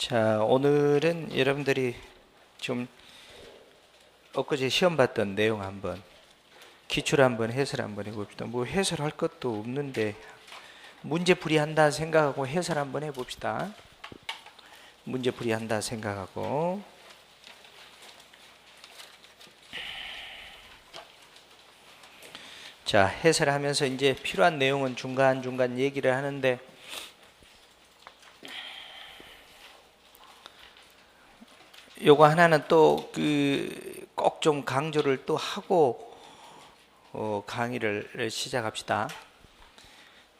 자, 오늘은 여러분들이 좀 엊그제 시험 봤던 내용 한번 기출 한번 해설 한번 해봅시다. 뭐 해설할 것도 없는데 문제풀이 한다 생각하고 해설 한번 해봅시다. 문제풀이 한다 생각하고. 자, 해설하면서 이제 필요한 내용은 중간중간 얘기를 하는데, 요거 하나는 또 꼭 좀 강조를 또 하고 강의를 시작합시다.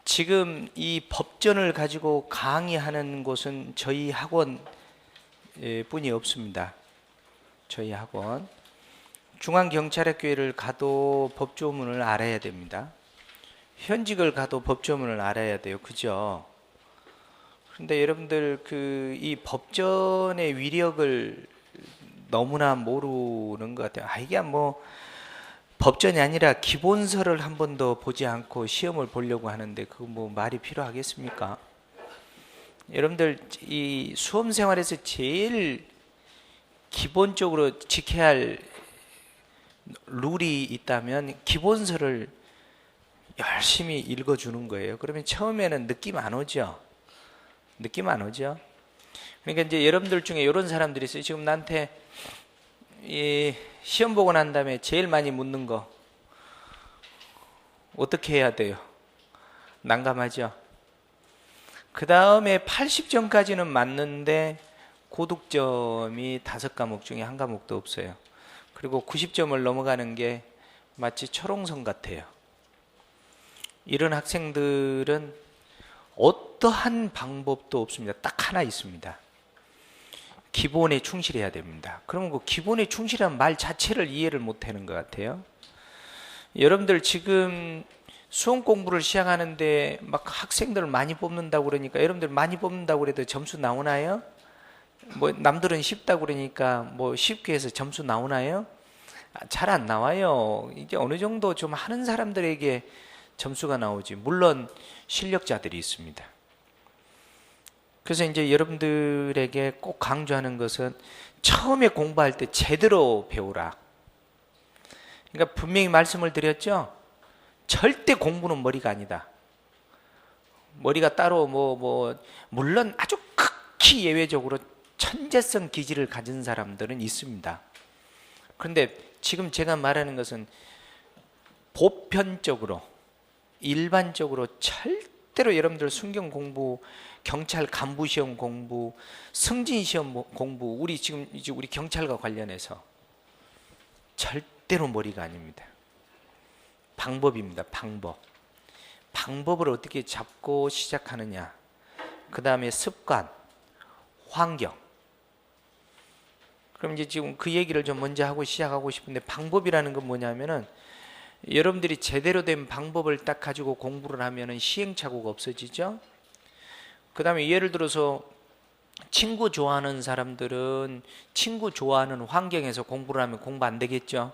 지금 이 법전을 가지고 강의하는 곳은 저희 학원 뿐이 없습니다. 저희 학원 중앙경찰학교를 가도 법조문을 알아야 됩니다. 현직을 가도 법조문을 알아야 돼요. 그죠? 그런데 여러분들 이 법전의 위력을 너무나 모르는 것 같아요. 이게 뭐 법전이 아니라 기본서를 한 번도 보지 않고 시험을 보려고 하는데 그거 뭐 말이 필요하겠습니까? 여러분들 이 수험 생활에서 제일 기본적으로 지켜야 할 룰이 있다면 기본서를 열심히 읽어주는 거예요. 그러면 처음에는 느낌 안 오죠? 느낌 안 오죠? 그러니까 이제 여러분들 중에 이런 사람들이 있어요. 지금 나한테 시험 보고 난 다음에 제일 많이 묻는 거 어떻게 해야 돼요? 난감하죠? 그 다음에 80점까지는 맞는데 고득점이 5과목 중에 한 과목도 없어요. 그리고 90점을 넘어가는 게 마치 철옹성 같아요. 이런 학생들은 어떠한 방법도 없습니다. 딱 하나 있습니다. 기본에 충실해야 됩니다. 그러면 그 기본에 충실한 말 자체를 이해를 못하는 것 같아요. 여러분들 지금 수험 공부를 시작하는데 막 학생들을 많이 뽑는다고 그러니까 여러분들 많이 뽑는다고 그래도 점수 나오나요? 뭐 남들은 쉽다고 그러니까 뭐 쉽게 해서 점수 나오나요? 잘 안 나와요. 이게 어느 정도 좀 하는 사람들에게 점수가 나오지. 물론 실력자들이 있습니다. 그래서 이제 여러분들에게 꼭 강조하는 것은 처음에 공부할 때 제대로 배우라. 그러니까 분명히 말씀을 드렸죠. 절대 공부는 머리가 아니다. 머리가 따로 물론 아주 극히 예외적으로 천재성 기질을 가진 사람들은 있습니다. 그런데 지금 제가 말하는 것은 보편적으로 일반적으로 절대로 여러분들 순경 공부, 경찰 간부 시험 공부, 승진 시험 공부, 우리 지금 이제 우리 경찰과 관련해서 절대로 머리가 아닙니다. 방법입니다. 방법을 어떻게 잡고 시작하느냐. 그 다음에 습관, 환경. 그럼 이제 지금 그 얘기를 좀 먼저 하고 시작하고 싶은데, 방법이라는 건 뭐냐면은 여러분들이 제대로 된 방법을 딱 가지고 공부를 하면은 시행착오가 없어지죠. 그 다음에 예를 들어서 친구 좋아하는 사람들은 친구 좋아하는 환경에서 공부를 하면 공부 안 되겠죠.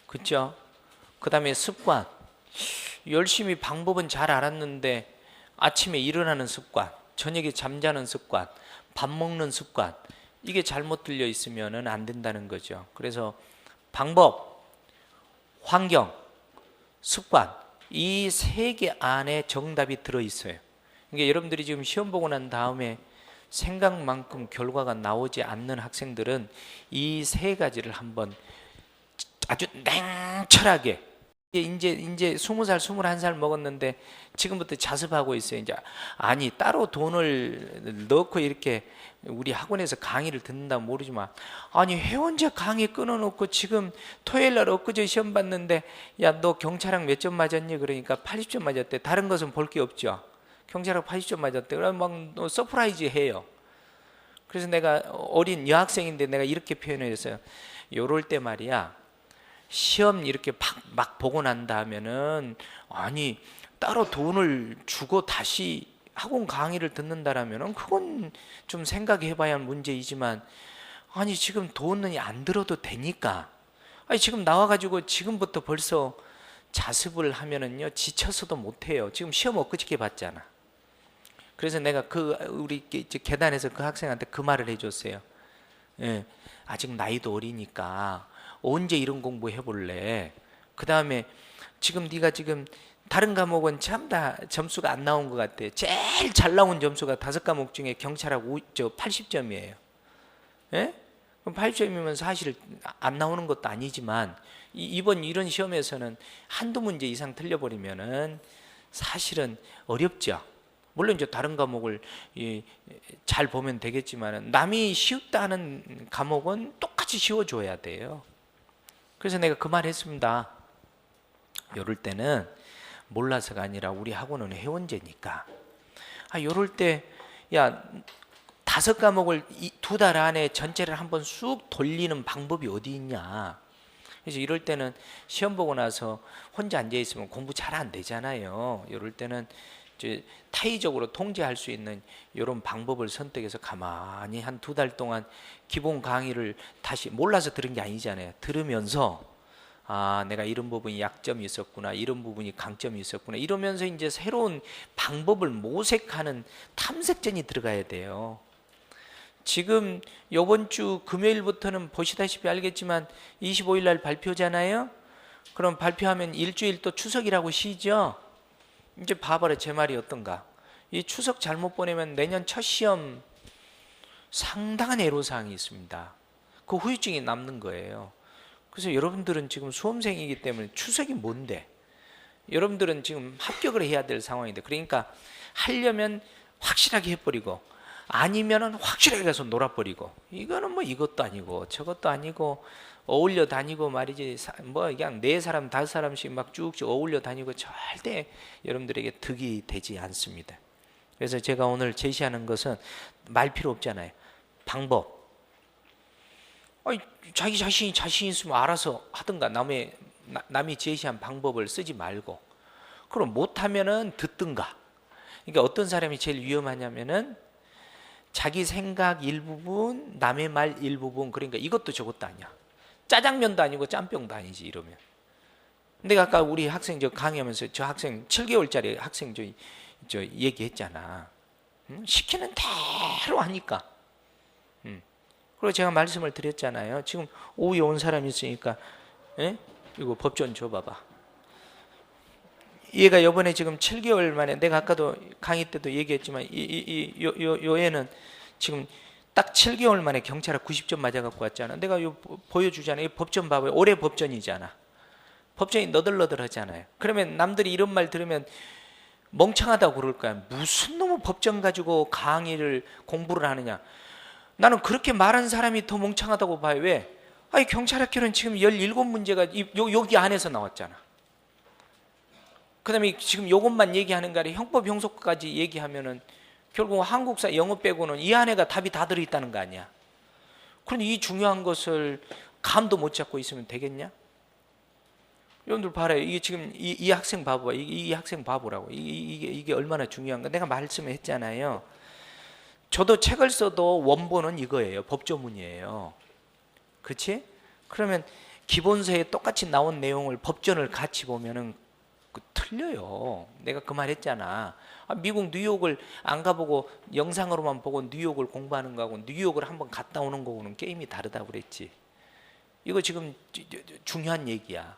그렇죠? 그 다음에 습관, 열심히 방법은 잘 알았는데 아침에 일어나는 습관, 저녁에 잠자는 습관, 밥 먹는 습관, 이게 잘못 들려 있으면 안 된다는 거죠. 그래서 방법, 환경, 습관, 이 3개 안에 정답이 들어있어요. 그러니까 여러분들이 지금 시험 보고 난 다음에 생각만큼 결과가 나오지 않는 학생들은 이 3가지를 한번 아주 냉철하게, 이제 20살, 21살 먹었는데 지금부터 자습하고 있어요. 이제 아니 따로 돈을 넣고 이렇게 우리 학원에서 강의를 듣는다 모르지만, 아니 회원제 강의 끊어놓고 지금 토요일날 엊그제 시험 봤는데 야 너 경찰학 몇 점 맞았니? 그러니까 80점 맞았대. 다른 것은 볼 게 없죠. 경찰학 80점 맞았대. 그럼 막 서프라이즈 해요. 그래서 내가 어린 여학생인데 내가 이렇게 표현했어요. 요럴 때 말이야, 시험 이렇게 막 보고 난다 하면은, 아니 따로 돈을 주고 다시 학원 강의를 듣는다라면은 그건 좀 생각해 봐야 할 문제이지만, 아니 지금 돈이 안 들어도 되니까, 아니 지금 나와가지고 지금부터 벌써 자습을 하면은요 지쳐서도 못해요. 지금 시험 엊그저께 봤잖아. 그래서 내가 우리 계단에서 그 학생한테 그 말을 해줬어요. 예, 아직 나이도 어리니까 언제 이런 공부 해볼래? 그 다음에 지금 네가 지금 다른 과목은 참 다 점수가 안 나온 것 같아. 제일 잘 나온 점수가 5과목 중에 경찰하고 80점이에요. 예? 그럼 80점이면 사실 안 나오는 것도 아니지만 이번 이런 시험에서는 한두 문제 이상 틀려버리면은 사실은 어렵죠. 물론 이제 다른 과목을 잘 보면 되겠지만 남이 쉬웠다 하는 과목은 똑같이 쉬워줘야 돼요. 그래서 내가 그 말 했습니다. 이럴 때는 몰라서가 아니라 우리 학원은 회원제니까 이럴 때 야 5과목을 2달 안에 전체를 한번 쑥 돌리는 방법이 어디 있냐. 그래서 이럴 때는 시험 보고 나서 혼자 앉아 있으면 공부 잘 안 되잖아요. 이럴 때는 이제 타의적으로 통제할 수 있는 이런 방법을 선택해서 가만히 한 2달 동안 기본 강의를 다시 몰라서 들은 게 아니잖아요. 들으면서 내가 이런 부분이 약점이 있었구나, 이런 부분이 강점이 있었구나, 이러면서 이제 새로운 방법을 모색하는 탐색전이 들어가야 돼요. 지금 이번 주 금요일부터는 보시다시피 알겠지만 25일 날 발표잖아요. 그럼 발표하면 일주일 또 추석이라고 쉬죠. 이제 봐봐라, 제 말이 어떤가. 이 추석 잘못 보내면 내년 첫 시험 상당한 애로사항이 있습니다. 그 후유증이 남는 거예요. 그래서 여러분들은 지금 수험생이기 때문에 추석이 뭔데? 여러분들은 지금 합격을 해야 될 상황인데, 그러니까 하려면 확실하게 해버리고 아니면은 확실하게 가서 놀아버리고, 이거는 뭐 이것도 아니고 저것도 아니고 어울려 다니고 말이지, 뭐 그냥 4사람 5사람씩 막 쭉쭉 어울려 다니고 절대 여러분들에게 득이 되지 않습니다. 그래서 제가 오늘 제시하는 것은 말 필요 없잖아요. 방법. 자기 자신이 자신 있으면 알아서 하든가, 남이 제시한 방법을 쓰지 말고, 그럼 못하면은 듣든가. 그러니까 어떤 사람이 제일 위험하냐면은 자기 생각 일부분, 남의 말 일부분, 그러니까 이것도 저것도 아니야. 짜장면도 아니고 짬뽕도 아니지 이러면. 내가 아까 우리 학생 강의하면서 저 학생 7개월짜리 학생 저 얘기했잖아. 시키는 대로 하니까. 그리고 제가 말씀을 드렸잖아요. 지금 오후에 온 사람이 있으니까, 이거 법전 줘봐봐. 얘가 요번에 지금 7개월 만에, 내가 아까도 강의 때도 얘기했지만 요 애는 지금 딱 7개월 만에 경찰학 90점 맞아갖고 왔잖아. 내가 요 보여주잖아. 이 법전 봐봐요. 올해 법전이잖아. 법전이 너덜너덜하잖아요. 그러면 남들이 이런 말 들으면 멍청하다고 그럴 거야. 무슨 놈의 법전 가지고 강의를 공부를 하느냐. 나는 그렇게 말한 사람이 더 멍청하다고 봐요. 왜? 경찰학교는 지금 17문제가 여기 안에서 나왔잖아. 그 다음에 지금 요것만 얘기하는 거 아니라 형법 형소까지 얘기하면은 결국 한국사 영어 빼고는 이 안에가 답이 다 들어있다는 거 아니야. 그런데 이 중요한 것을 감도 못 잡고 있으면 되겠냐? 여러분들 봐라요. 이게 지금 이 학생 바보야. 이 학생 바보라고. 이게 얼마나 중요한가. 내가 말씀을 했잖아요. 저도 책을 써도 원본은 이거예요. 법조문이에요. 그렇지? 그러면 기본서에 똑같이 나온 내용을 법전을 같이 보면은 틀려요. 내가 그 말 했잖아. 미국 뉴욕을 안 가보고 영상으로만 보고 뉴욕을 공부하는 거하고 뉴욕을 한번 갔다 오는 거하고는 게임이 다르다고 그랬지. 이거 지금 중요한 얘기야.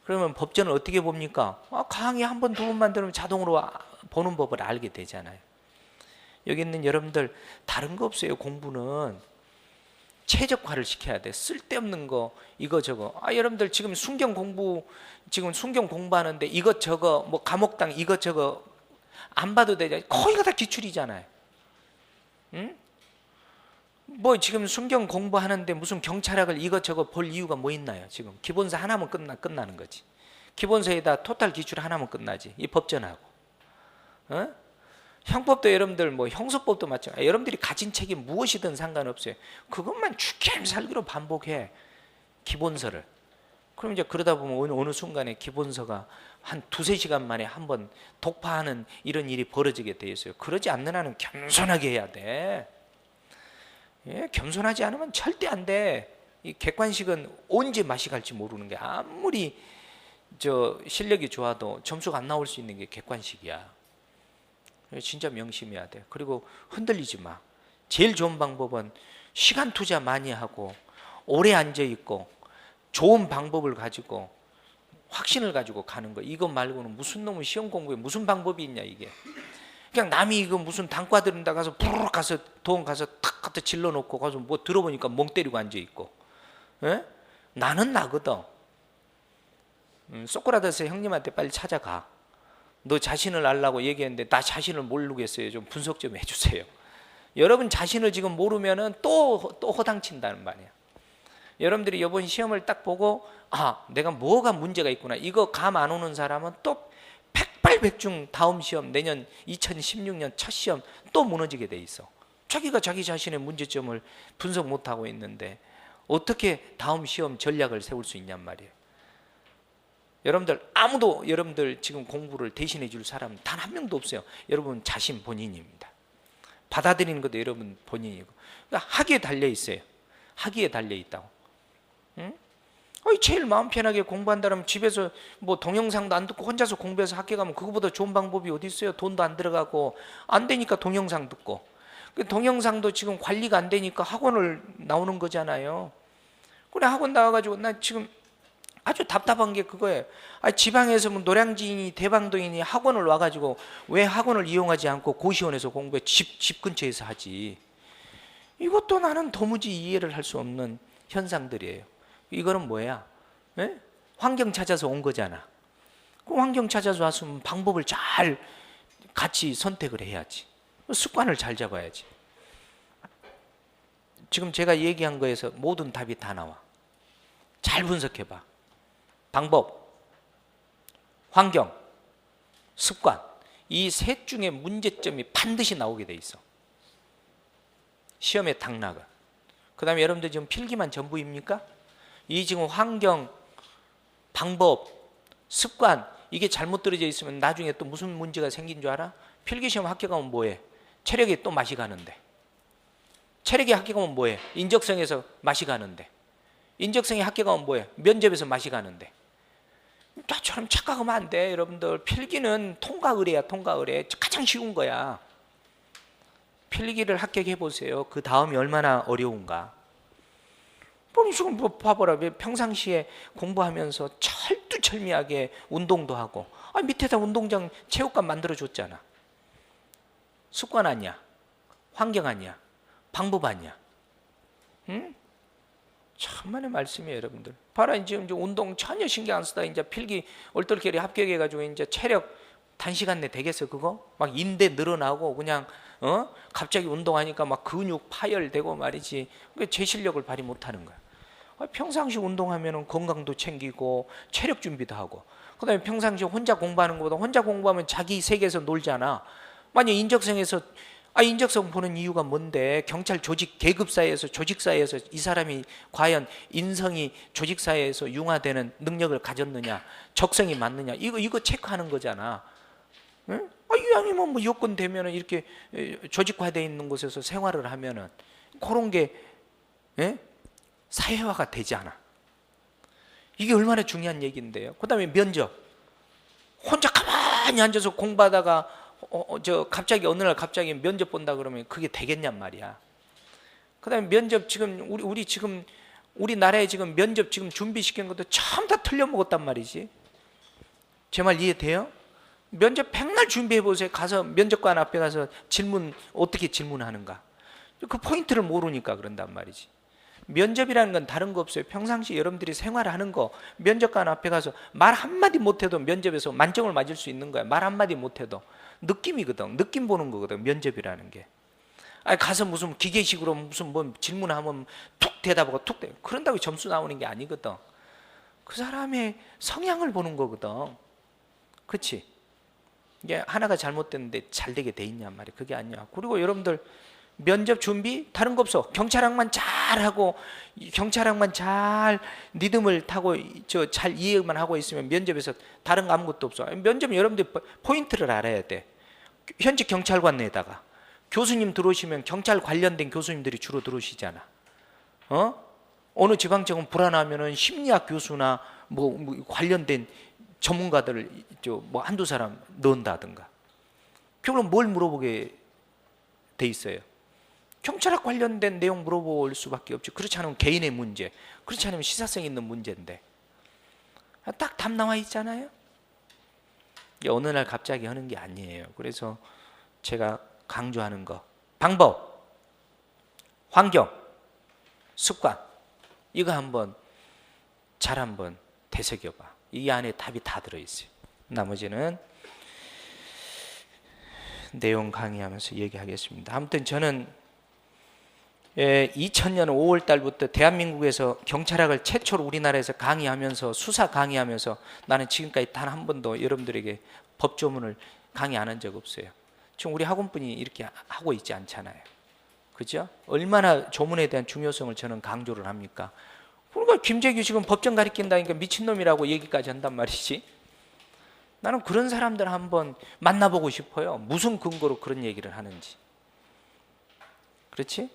그러면 법전을 어떻게 봅니까? 강의 한 번, 2번만 들으면 자동으로 보는 법을 알게 되잖아요. 여기 있는 여러분들 다른 거 없어요. 공부는 최적화를 시켜야 돼. 쓸데없는 거 이거 저거. 여러분들 지금 순경 공부하는데 이것 저거 뭐 과목당 이것 저거 안 봐도 되잖아요. 거기가 다 기출이잖아요. 응? 뭐 지금 순경 공부하는데 무슨 경찰학을 이것 저거 볼 이유가 뭐 있나요? 지금 기본서 하나면 끝나는 거지. 기본서에다 토탈 기출 하나면 끝나지. 이 법전하고. 형법도 여러분들 뭐 형소법도 마찬가지. 여러분들이 가진 책이 무엇이든 상관없어요. 그것만 죽게 살기로 반복해. 기본서를. 그럼 이제 그러다 보면 어느 순간에 기본서가 한 2-3시간 만에 한번 독파하는 이런 일이 벌어지게 돼 있어요. 그러지 않는 한은 겸손하게 해야 돼. 겸손하지 않으면 절대 안 돼. 이 객관식은 언제 맛이 갈지 모르는 게, 아무리 실력이 좋아도 점수가 안 나올 수 있는 게 객관식이야. 진짜 명심해야 돼. 그리고 흔들리지 마. 제일 좋은 방법은 시간 투자 많이 하고 오래 앉아 있고 좋은 방법을 가지고 확신을 가지고 가는 거. 이거 말고는 무슨 놈의 시험 공부에 무슨 방법이 있냐 이게. 그냥 남이 이거 무슨 단과 들은다 가서 부르르 가서 돈 가서 탁 갖다 질러 놓고 가서 뭐 들어보니까 멍 때리고 앉아 있고. 에? 나는 나거든. 소크라테스 형님한테 빨리 찾아가. 너 자신을 알라고 얘기했는데 나 자신을 모르겠어요. 좀 분석 좀 해주세요. 여러분 자신을 지금 모르면은 또 허당친다는 말이야. 여러분들이 이번 시험을 딱 보고 내가 뭐가 문제가 있구나. 이거 감 안 오는 사람은 또 백발백중 다음 시험 내년 2016년 첫 시험 또 무너지게 돼 있어. 자기가 자기 자신의 문제점을 분석 못하고 있는데 어떻게 다음 시험 전략을 세울 수 있냔 말이에요. 여러분들 아무도 여러분들 지금 공부를 대신해 줄 사람 단 한 명도 없어요. 여러분 자신 본인입니다. 받아들이는 것도 여러분 본인이고. 그러니까 하기에 달려 있어요. 하기에 달려 있다고. 응? 제일 마음 편하게 공부한다면 집에서 뭐 동영상도 안 듣고 혼자서 공부해서 학교 가면 그거보다 좋은 방법이 어디 있어요? 돈도 안 들어가고 안 되니까 동영상 듣고. 그 동영상도 지금 관리가 안 되니까 학원을 나오는 거잖아요. 그래 학원 나와가지고 나 지금 아주 답답한 게 그거예요. 지방에서 뭐 노량진이 대방동이니 학원을 와가지고 왜 학원을 이용하지 않고 고시원에서 공부해 집 근처에서 하지. 이것도 나는 도무지 이해를 할 수 없는 현상들이에요. 이거는 뭐야? 에? 환경 찾아서 온 거잖아. 그 환경 찾아서 왔으면 방법을 잘 같이 선택을 해야지. 습관을 잘 잡아야지. 지금 제가 얘기한 거에서 모든 답이 다 나와. 잘 분석해봐. 방법, 환경, 습관, 이 셋 중에 문제점이 반드시 나오게 돼 있어. 시험에 당락은. 그 다음에 여러분들 지금 필기만 전부입니까? 이 지금 환경, 방법, 습관 이게 잘못 들어져 있으면 나중에 또 무슨 문제가 생긴 줄 알아? 필기시험 학교 가면 뭐해? 체력이 또 맛이 가는데. 체력이 학교 가면 뭐해? 인적성에서 맛이 가는데. 인적성이 학교 가면 뭐해? 면접에서 맛이 가는데. 나처럼 착각하면 안 돼. 여러분들 필기는 통과 의뢰야. 통과 의뢰. 가장 쉬운 거야. 필기를 합격해 보세요. 그 다음이 얼마나 어려운가. 지금 뭐 봐봐라. 평상시에 공부하면서 철두철미하게 운동도 하고 밑에다 운동장 체육관 만들어줬잖아. 습관 아니야? 환경 아니야? 방법 아니야? 응? 천만의 말씀이에요, 여러분들. 봐라, 지금 운동 전혀 신경 안 쓰다 이제 필기 얼떨결에 합격해가지고 이제 체력 단시간 내 되겠어 그거? 막 인대 늘어나고 그냥 갑자기 운동하니까 막 근육 파열되고 말이지. 그게 제 실력을 발휘 못하는 거야. 평상시 운동하면 건강도 챙기고 체력 준비도 하고. 그다음에 평상시 혼자 공부하는 것보다 혼자 공부하면 자기 세계에서 놀잖아. 만약 인적성에서 인적성 보는 이유가 뭔데? 경찰 조직 계급사회에서 조직사회에서 이 사람이 과연 인성이 조직사회에서 융화되는 능력을 가졌느냐, 적성이 맞느냐 이거 체크하는 거잖아. 응? 이왕이면 뭐 여건 되면은 이렇게 조직화되어 있는 곳에서 생활을 하면은 그런 게 사회화가 되지 않아. 이게 얼마나 중요한 얘기인데요. 그다음에 면접. 혼자 가만히 앉아서 공부하다가 갑자기 어느 날 갑자기 면접 본다 그러면 그게 되겠냔 말이야. 그다음에 면접 지금 우리 지금 우리나라에 지금 면접 지금 준비시킨 것도 처음 다 틀려먹었단 말이지. 제 말 이해돼요? 면접 백날 준비해 보세요. 가서 면접관 앞에 가서 질문 어떻게 질문하는가. 그 포인트를 모르니까 그런단 말이지. 면접이라는 건 다른 거 없어요. 평상시 여러분들이 생활하는 거 면접관 앞에 가서 말 한마디 못해도 면접에서 만점을 맞을 수 있는 거야. 말 한마디 못해도. 느낌이거든. 느낌 보는 거거든. 면접이라는 게. 가서 무슨 기계식으로 무슨 뭐 질문하면 툭 대답하고 툭 대답하고 그런다고 점수 나오는 게 아니거든. 그 사람의 성향을 보는 거거든. 그렇지? 이게 하나가 잘못됐는데 잘 되게 돼 있냔 말이야. 그게 아니야. 그리고 여러분들 면접 준비 다른 거 없어. 경찰학만 잘하고 경찰학만 잘 리듬을 타고 잘 이해만 하고 있으면 면접에서 다른 거 아무것도 없어. 면접은 여러분들 포인트를 알아야 돼. 현직 경찰관 내다가 교수님 들어오시면 경찰 관련된 교수님들이 주로 들어오시잖아. 어느 지방청은 불안하면은 심리학 교수나 뭐 관련된 전문가들을 뭐 한두 사람 넣는다든가. 결국 뭘 물어보게 돼 있어요? 경찰학 관련된 내용 물어볼 수밖에 없죠. 그렇지 않으면 개인의 문제, 그렇지 않으면 시사성 있는 문제인데 딱 답 나와 있잖아요. 어느 날 갑자기 하는 게 아니에요. 그래서 제가 강조하는 거, 방법, 환경, 습관, 이거 한번 잘 한번 되새겨봐. 이 안에 답이 다 들어있어요. 나머지는 내용 강의하면서 얘기하겠습니다. 아무튼 저는 2000년 5월 달부터 대한민국에서 경찰학을 최초로 우리나라에서 강의하면서 수사 강의하면서 나는 지금까지 단 한 번도 여러분들에게 법조문을 강의 안 한 적 없어요. 지금 우리 학원분이 이렇게 하고 있지 않잖아요. 그죠? 얼마나 조문에 대한 중요성을 저는 강조를 합니까? 그러니까 김재규 지금 법정 가리킨다니까 미친놈이라고 얘기까지 한단 말이지. 나는 그런 사람들 한번 만나보고 싶어요. 무슨 근거로 그런 얘기를 하는지. 그렇지?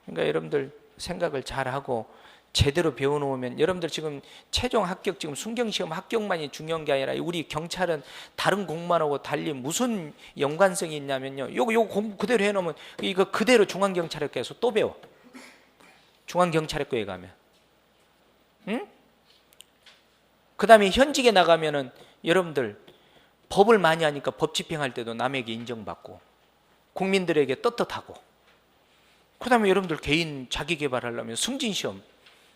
그러니까 여러분들 생각을 잘하고 제대로 배워놓으면, 여러분들 지금 최종 합격, 지금 순경시험 합격만이 중요한 게 아니라 우리 경찰은 다른 공무원하고 달리 무슨 연관성이 있냐면요, 요거 공부 그대로 해놓으면 이거 그대로 중앙경찰학교에서 또 배워. 중앙경찰학교에 가면, 응? 그 다음에 현직에 나가면은 여러분들 법을 많이 하니까 법 집행할 때도 남에게 인정받고 국민들에게 떳떳하고, 그 다음에 여러분들 개인 자기 개발하려면 승진시험,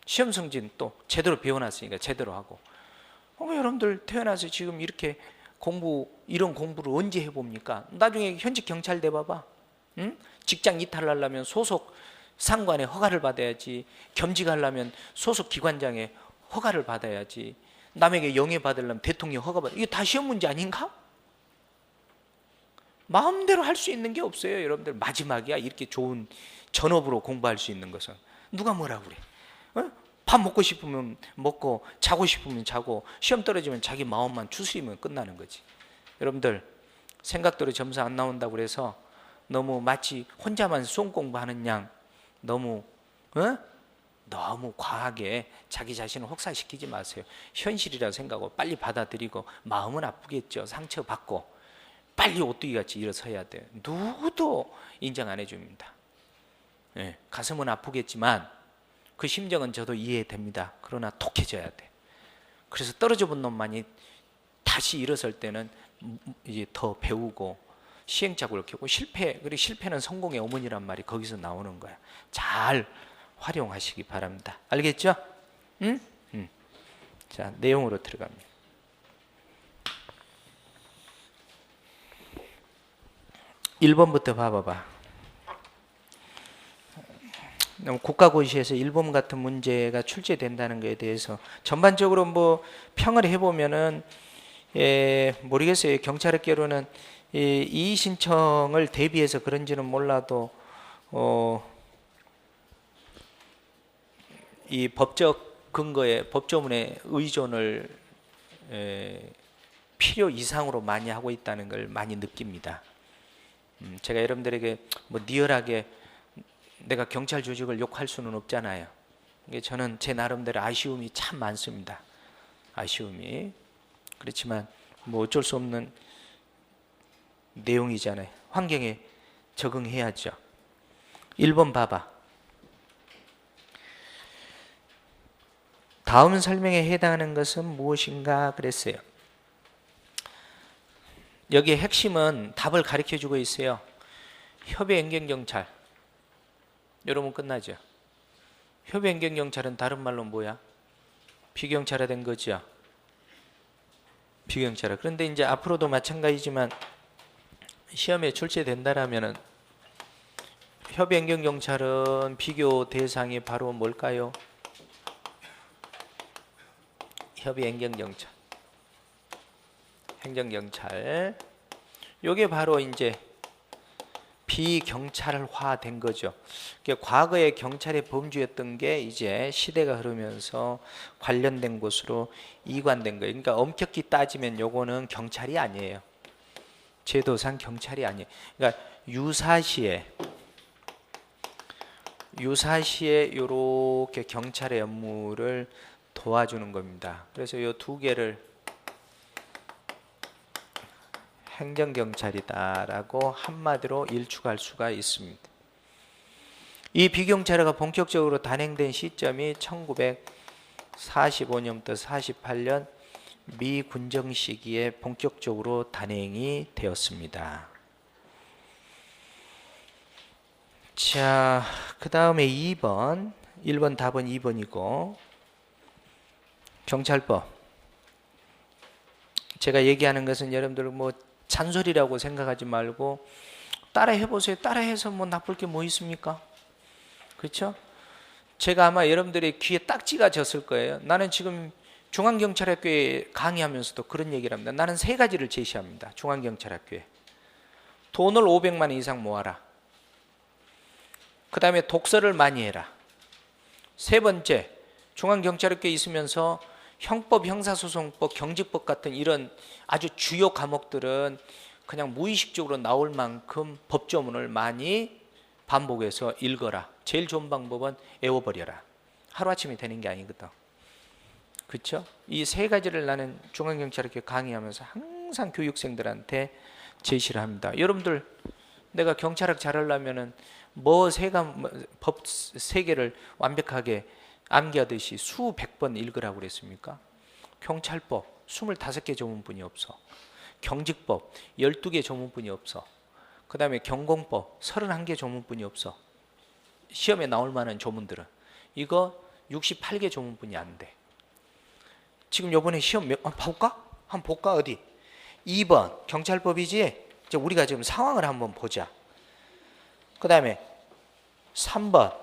시험 승진 또 제대로 배워놨으니까 제대로 하고. 여러분들 태어나서 지금 이렇게 이런 공부를 언제 해봅니까? 나중에 현직 경찰 돼봐봐. 응? 직장 이탈하려면 소속 상관의 허가를 받아야지, 겸직하려면 소속 기관장의 허가를 받아야지, 남에게 영예 받으려면 대통령 허가 받아야, 이게 다 시험 문제 아닌가? 마음대로 할 수 있는 게 없어요. 여러분들 마지막이야. 이렇게 좋은 전업으로 공부할 수 있는 것은. 누가 뭐라 그래? 밥 먹고 싶으면 먹고 자고 싶으면 자고 시험 떨어지면 자기 마음만 추스리면 끝나는 거지. 여러분들 생각대로 점수 안 나온다고 그래서 너무 마치 혼자만 수험 공부하는 양 너무 과하게 자기 자신을 혹사시키지 마세요. 현실이라 생각하고 빨리 받아들이고, 마음은 아프겠죠. 상처받고 빨리 오뚜기같이 일어서야 돼요. 누구도 인정 안 해줍니다. 가슴은 아프겠지만 그 심정은 저도 이해됩니다. 그러나 독해져야 돼. 그래서 떨어져 본 놈만이 다시 일어설 때는 이제 더 배우고 시행착오를 겪고, 그리고 실패는 성공의 어머니란 말이 거기서 나오는 거야. 잘 활용하시기 바랍니다. 알겠죠? 응? 자, 내용으로 들어갑니다. (1번부터) 봐봐봐. 국가고시에서 1번 같은 문제가 출제된다는 것에 대해서 전반적으로 뭐 평을 해보면은, 모르겠어요. 경찰학교로는 이의 신청을 대비해서 그런지는 몰라도 이 법적 근거에 법조문에 의존을 필요 이상으로 많이 하고 있다는 걸 많이 느낍니다. 제가 여러분들에게 뭐 리얼하게 내가 경찰 조직을 욕할 수는 없잖아요. 저는 제 나름대로 아쉬움이 참 많습니다. 아쉬움이. 그렇지만 뭐 어쩔 수 없는 내용이잖아요. 환경에 적응해야죠. 1번 봐봐. 다음 설명에 해당하는 것은 무엇인가 그랬어요. 여기에 핵심은 답을 가르쳐주고 있어요. 협의행정경찰. 여러분 끝나죠? 협의행정경찰은 다른 말로 뭐야? 비경찰화 된 거죠. 비경찰화. 그런데 이제 앞으로도 마찬가지지만 시험에 출제된다라면은 협의행정경찰은 비교 대상이 바로 뭘까요? 협의행정경찰, 행정경찰. 요게 바로 이제 비경찰화된 거죠. 과거에 경찰의 범주였던 게 이제 시대가 흐르면서 관련된 곳으로 이관된 거예요. 그러니까 엄격히 따지면 요거는 경찰이 아니에요. 제도상 경찰이 아니에요. 그러니까 유사시에 요렇게 경찰의 업무를 도와주는 겁니다. 그래서 요 두 개를 행정경찰이다라고 한마디로 일축할 수가 있습니다. 이 비경찰화가 본격적으로 단행된 시점이 1945년부터 48년 미 군정 시기에 본격적으로 단행이 되었습니다. 자, 그 다음에 2번, 1번 답은 2번이고 경찰법. 제가 얘기하는 것은 여러분들 뭐 잔소리라고 생각하지 말고 따라 해보세요. 따라 해서 뭐 나쁠 게 뭐 있습니까? 그렇죠? 제가 아마 여러분들의 귀에 딱지가 졌을 거예요. 나는 지금 중앙경찰학교에 강의하면서도 그런 얘기를 합니다. 나는 세 가지를 제시합니다. 중앙경찰학교에. 돈을 500만 원 이상 모아라. 그 다음에 독서를 많이 해라. 세 번째, 중앙경찰학교에 있으면서 형법, 형사소송법, 경직법 같은 이런 아주 주요 과목들은 그냥 무의식적으로 나올 만큼 법조문을 많이 반복해서 읽어라. 제일 좋은 방법은 외워버려라. 하루아침에 되는 게 아니거든. 그렇죠? 이 세 가지를 나는 중앙경찰학교 강의하면서 항상 교육생들한테 제시를 합니다. 여러분들 내가 경찰학 잘하려면은 법 세 개를 완벽하게 암기하듯이 수백 번 읽으라고 그랬습니까? 경찰법 25개 조문뿐이 없어. 경직법 12개 조문뿐이 없어. 그 다음에 경공법 31개 조문뿐이 없어. 시험에 나올 만한 조문들은 이거 68개 조문뿐이 안 돼. 지금 요번에 시험 한번 볼까? 어디? 2번 경찰법이지? 이제 우리가 지금 상황을 한번 보자. 그 다음에 3번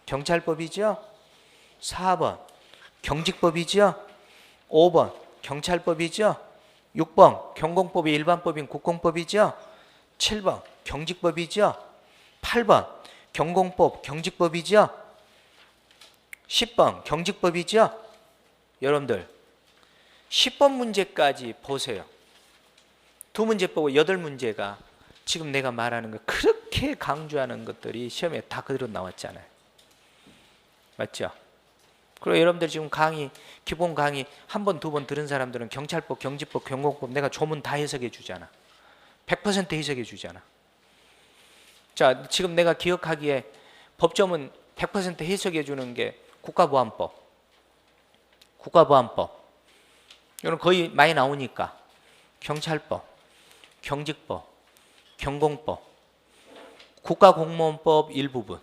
경찰법이죠? 4번 경직법이죠? 5번 경찰법이죠? 6번 경공법이 일반법인 국공법이죠? 7번 경직법이죠? 8번 경공법 경직법이죠? 10번 경직법이죠? 여러분들 10번 문제까지 보세요. 두 문제 빼고 8문제가 지금 내가 말하는 거 그렇게 강조하는 것들이 시험에 다 그대로 나왔잖아요. 맞죠? 그리고 여러분들 지금 기본 강의 한 번, 두 번 들은 사람들은 경찰법, 경직법, 경공법 내가 조문 다 해석해 주잖아. 100% 해석해 주잖아. 자, 지금 내가 기억하기에 법조문 100% 해석해 주는 게 국가보안법. 이건 거의 많이 나오니까 경찰법, 경직법, 경공법, 국가공무원법 일부분,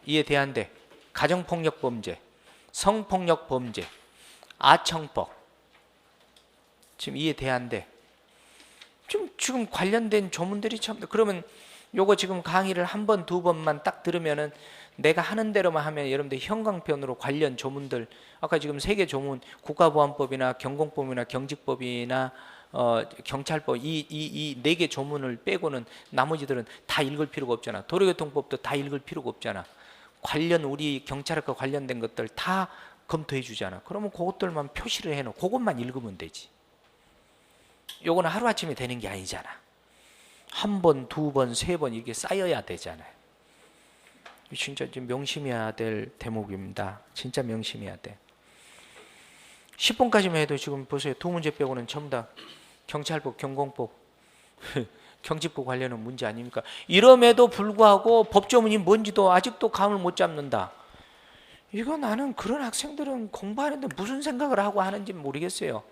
이에 대한데 가정폭력범죄, 성폭력범죄, 아청법, 지금 이에 대한데 지금 관련된 조문들이 참. 그러면 요거 지금 강의를 한 번, 두 번만 딱 들으면은 내가 하는 대로만 하면 여러분들 형광펜으로 관련 조문들, 아까 지금 3개 조문, 국가보안법이나 경공법이나 경직법이나 경찰법 이 4개 조문을 빼고는 나머지들은 다 읽을 필요가 없잖아. 도로교통법도 다 읽을 필요가 없잖아. 관련 우리 경찰학과 관련된 것들 다 검토해 주잖아. 그러면 그것들만 표시를 해놓고 그것만 읽으면 되지. 요거는 하루아침에 되는 게 아니잖아. 한 번, 두 번, 세 번 이렇게 쌓여야 되잖아요. 진짜 좀 명심해야 될 대목입니다. 진짜 명심해야 돼. 10번까지만 해도 지금 보세요. 두 문제 빼고는 전부 다 경찰법, 경공법, 경직법 관련한 문제 아닙니까? 이럼에도 불구하고 법조문이 뭔지도 아직도 감을 못 잡는다. 이거 나는 그런 학생들은 공부하는데 무슨 생각을 하고 하는지 모르겠어요.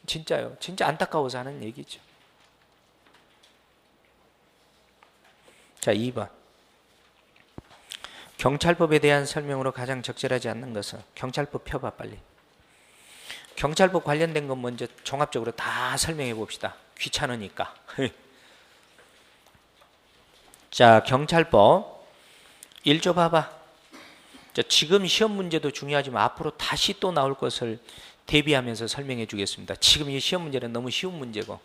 진짜요. 진짜 안타까워서 하는 얘기죠. 자, 2번. 경찰법에 대한 설명으로 가장 적절하지 않는 것은 경찰법 펴봐 빨리. 경찰법 관련된 건 먼저 종합적으로 다 설명해 봅시다. 귀찮으니까. 자, 경찰법 1조 봐봐. 자, 지금 시험 문제도 중요하지만 앞으로 다시 또 나올 것을 대비하면서 설명해 주겠습니다. 지금 이 시험 문제는 너무 쉬운 문제고.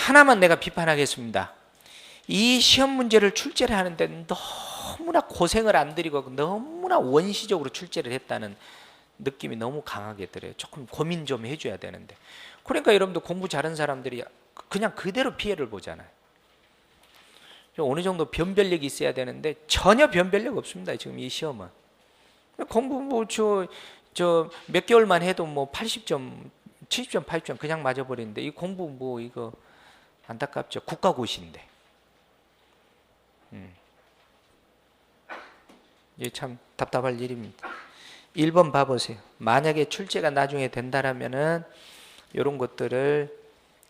하나만 내가 비판하겠습니다. 이 시험 문제를 출제를 하는데 너무나 고생을 안 들이고 너무나 원시적으로 출제를 했다는 느낌이 너무 강하게 들어요. 조금 고민 좀 해줘야 되는데. 그러니까 여러분들 공부 잘하는 사람들이 그냥 그대로 피해를 보잖아요. 어느 정도 변별력이 있어야 되는데 전혀 변별력 없습니다. 지금 이 시험은. 공부 저 몇 개월만 해도 뭐 80점, 70점, 80점 그냥 맞아버리는데 이 공부 뭐 이거 안타깝죠. 국가고시인데. 이게 참 답답할 일입니다. 1번 봐보세요. 만약에 출제가 나중에 된다라면은 이런 것들을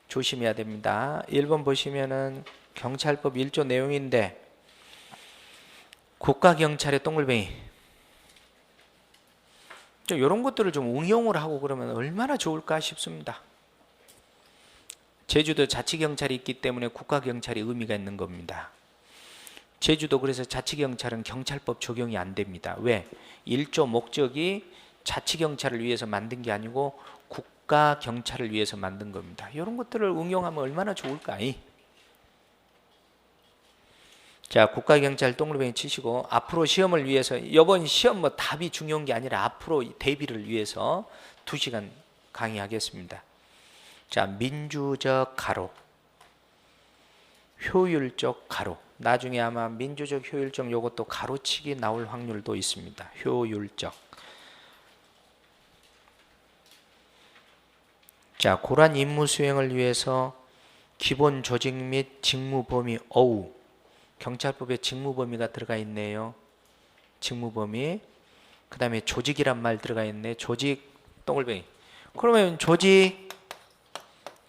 조심해야 됩니다. 1번 보시면은 경찰법 1조 내용인데 국가경찰의 동글뱅이 이런 것들을 좀 응용을 하고 그러면 얼마나 좋을까 싶습니다. 제주도 자치경찰이 있기 때문에 국가경찰이 의미가 있는 겁니다. 제주도 그래서 자치경찰은 경찰법 적용이 안 됩니다. 왜? 1조 목적이 자치경찰을 위해서 만든 게 아니고 국가경찰을 위해서 만든 겁니다. 이런 것들을 응용하면 얼마나 좋을까? 자, 국가경찰 동그라미 치시고 앞으로 시험을 위해서 이번 시험 뭐 답이 중요한 게 아니라 앞으로 대비를 위해서 2시간 강의하겠습니다. 자, 민주적 가로, 효율적 가로. 나중에 아마 민주적 효율적 요것도 가로치기 나올 확률도 있습니다. 효율적. 자, 고란 임무 수행을 위해서 기본 조직 및 직무 범위 어우 경찰법에 직무 범위가 들어가 있네요. 직무 범위. 그 다음에 조직이란 말 들어가 있네. 조직 동글뱅이. 그러면 조직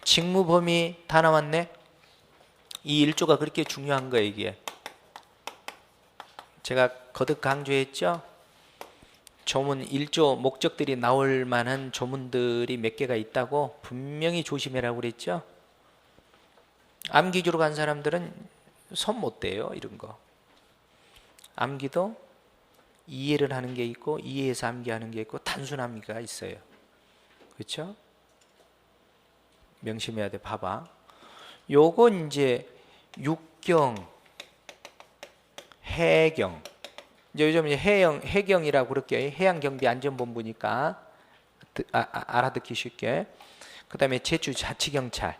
직무 범위 다 나왔네. 이 1조가 그렇게 중요한 거예요. 이게 제가 거듭 강조했죠. 조문 1조 목적들이 나올 만한 조문들이 몇 개가 있다고 분명히 조심해라고 그랬죠. 암기주로 간 사람들은 손 못 대요. 이런 거. 암기도 이해를 하는 게 있고 이해해서 암기하는 게 있고 단순 암기가 있어요. 그렇죠? 명심해야 돼. 봐봐. 요거 이제 육경, 해경. 이제 요즘 해경이라고 그럴게요. 해양경비안전본부니까 알아듣기 쉽게. 그 다음에 제주 자치경찰.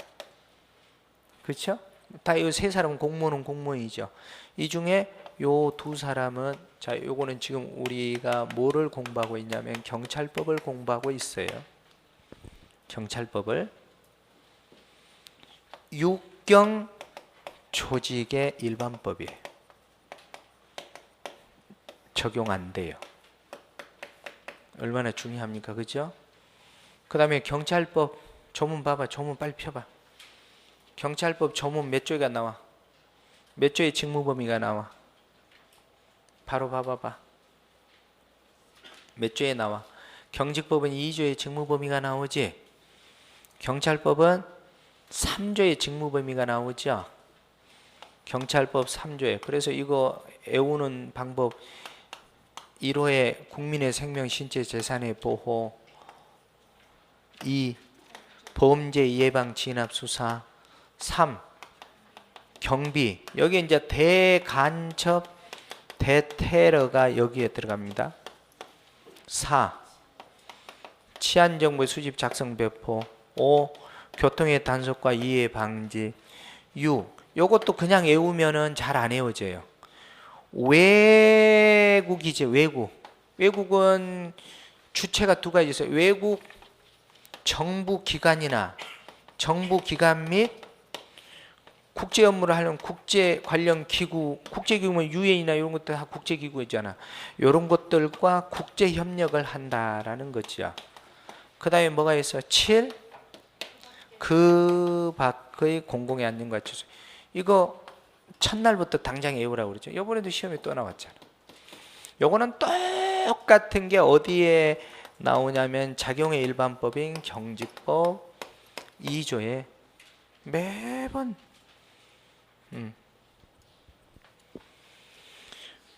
그렇죠? 다 이 세 사람은 공무원은 공무원이죠. 이 중에 요 두 사람은 자, 요거는 지금 우리가 뭐를 공부하고 있냐면 경찰법을 공부하고 있어요. 경찰법을. 육경 조직의 일반법이에요. 적용 안 돼요. 얼마나 중요합니까? 그죠? 그 다음에 경찰법 조문 봐봐. 조문 빨리 펴봐. 경찰법 조문 몇 조가 나와? 몇 조의 직무 범위가 나와? 바로 봐봐봐. 몇 조에 나와? 경직법은 2조의 직무 범위가 나오지? 경찰법은 3조의 직무 범위가 나오죠? 경찰법 3조에. 그래서 이거 외우는 방법 1호에 국민의 생명, 신체, 재산의 보호, 2. 범죄 예방, 진압, 수사, 3. 경비. 여기 이제 대간첩, 대테러가 여기에 들어갑니다. 4. 치안정보 수집, 작성, 배포. 5. 교통의 단속과 이해 방지. 6. 요것도 그냥 외우면은 잘 안 외워져요. 외국이죠. 외국. 외국은 주체가 두 가지 있어요. 외국 정부기관이나 정부기관 및 국제 업무를 하려면 국제 관련 기구, 국제기구면 유엔이나 이런 것들 다 국제기구잖아. 이런 것들과 국제 협력을 한다라는 거죠. 그 다음에 뭐가 있어? 7. 그 밖의 공공의 안전과秩序. 이거 첫날부터 당장 외우라고 그러죠. 이번에도 시험에 또 나왔잖아. 요거는 똑같은 게 어디에 나오냐면 작용의 일반법인 경직법 2조에 매번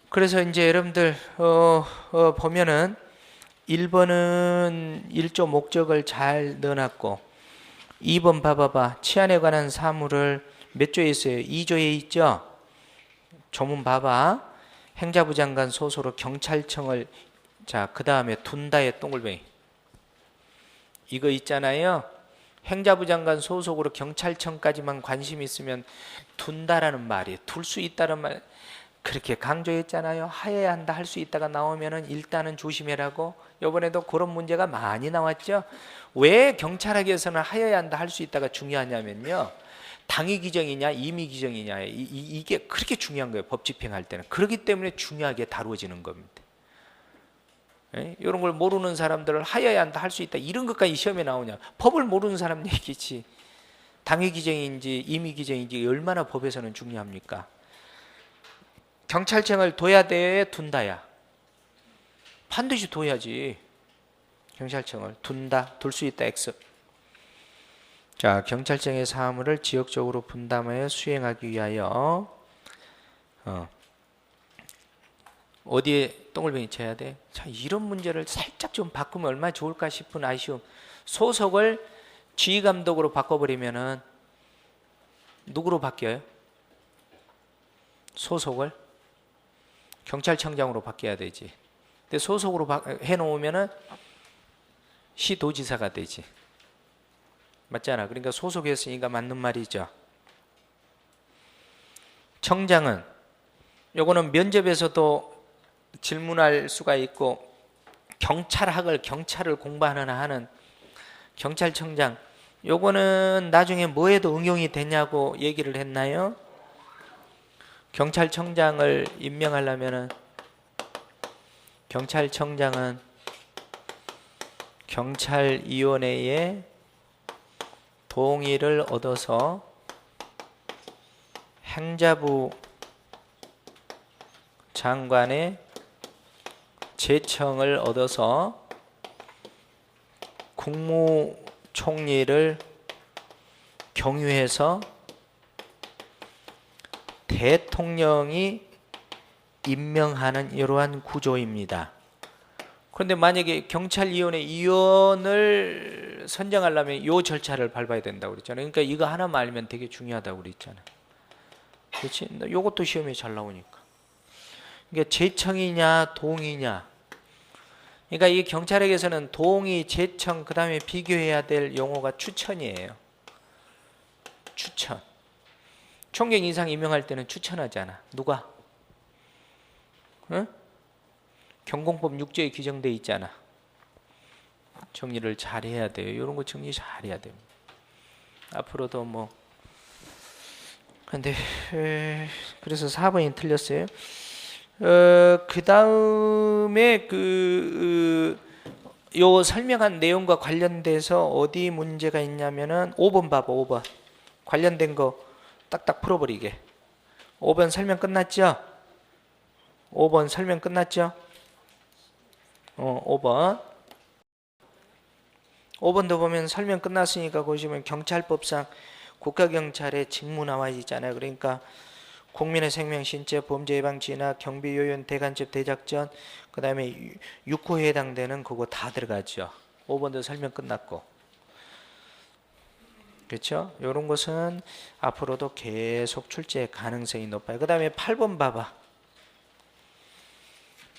그래서 이제 여러분들 보면은 1번은 1조 목적을 잘 넣어놨고 2번 봐봐봐. 치안에 관한 사무를 몇 조에 있어요? 2조에 있죠? 조문 봐봐. 행자부 장관 소속으로 경찰청을 자, 그 다음에 둔다의 동글뱅이. 이거 있잖아요. 행자부 장관 소속으로 경찰청까지만 관심 있으면 둔다라는 말이에요. 둘 수 있다는 말. 그렇게 강조했잖아요. 하여야 한다, 할 수 있다가 나오면은 일단은 조심해라고. 이번에도 그런 문제가 많이 나왔죠. 왜 경찰학에서는 하여야 한다, 할 수 있다가 중요하냐면요, 당위 규정이냐 임의 규정이냐, 이게 그렇게 중요한 거예요. 법 집행할 때는. 그렇기 때문에 중요하게 다루어지는 겁니다. 예? 이런 걸 모르는 사람들을 하여야 한다, 할 수 있다, 이런 것까지 시험에 나오냐. 법을 모르는 사람 얘기지. 당위 규정인지 임의 규정인지 얼마나 법에서는 중요합니까? 경찰청을 둬야 돼, 둔다야? 반드시 둬야지. 경찰청을 둔다, 둘 수 있다, X. 자, 경찰청의 사무를 지역적으로 분담하여 수행하기 위하여 어디에 똥을뱅이 쳐야 돼? 자, 이런 문제를 살짝 좀 바꾸면 얼마나 좋을까 싶은 아쉬움. 소속을 지휘감독으로 바꿔버리면은 누구로 바뀌어요? 소속을 경찰청장으로 바뀌어야 되지. 근데 소속으로 해놓으면은 시도지사가 되지. 맞잖아. 그러니까 소속했으니까 맞는 말이죠. 청장은 요거는 면접에서도 질문할 수가 있고, 경찰을 공부하는 경찰청장, 요거는 나중에 뭐에도 응용이 되냐고 얘기를 했나요? 경찰청장을 임명하려면은 경찰청장은 경찰위원회의 동의를 얻어서 행자부 장관의 제청을 얻어서 국무총리를 경유해서 대통령이 임명하는 이러한 구조입니다. 그런데 만약에 경찰위원회 위원을 선정하려면 이 절차를 밟아야 된다고 그랬잖아요. 그러니까 이거 하나만 알면 되게 중요하다고 그랬잖아요. 그렇지? 이것도 시험에 잘 나오니까. 그러니까 제청이냐 동의냐. 그러니까 이 경찰에게서는 동의, 제청, 그 다음에 비교해야 될 용어가 추천이에요. 추천. 총경 이상 임명할 때는 추천하잖아. 누가? 응? 경공법 6조에 규정되어 있잖아. 정리를 잘 해야 돼요. 이런 거 정리 잘 해야 됩니다. 앞으로도 뭐. 근데 그래서 4번이 틀렸어요. 그 다음에 요 설명한 내용과 관련돼서 어디 문제가 있냐면은 5번 봐봐. 5번 관련된 거 딱딱 풀어버리게. 5번 설명 끝났죠? 5번 설명 끝났죠? 5번도 보면 설명 끝났으니까 보시면 경찰법상 국가경찰의 직무 나와 있잖아요. 그러니까 국민의 생명, 신체, 범죄 예방, 진압, 경비, 요연, 대간첩, 대작전, 그 다음에 6호에 해당되는 그거 다 들어가죠. 5번도 설명 끝났고. 그렇죠? 이런 것은 앞으로도 계속 출제 가능성이 높아요. 그 다음에 8번 봐봐.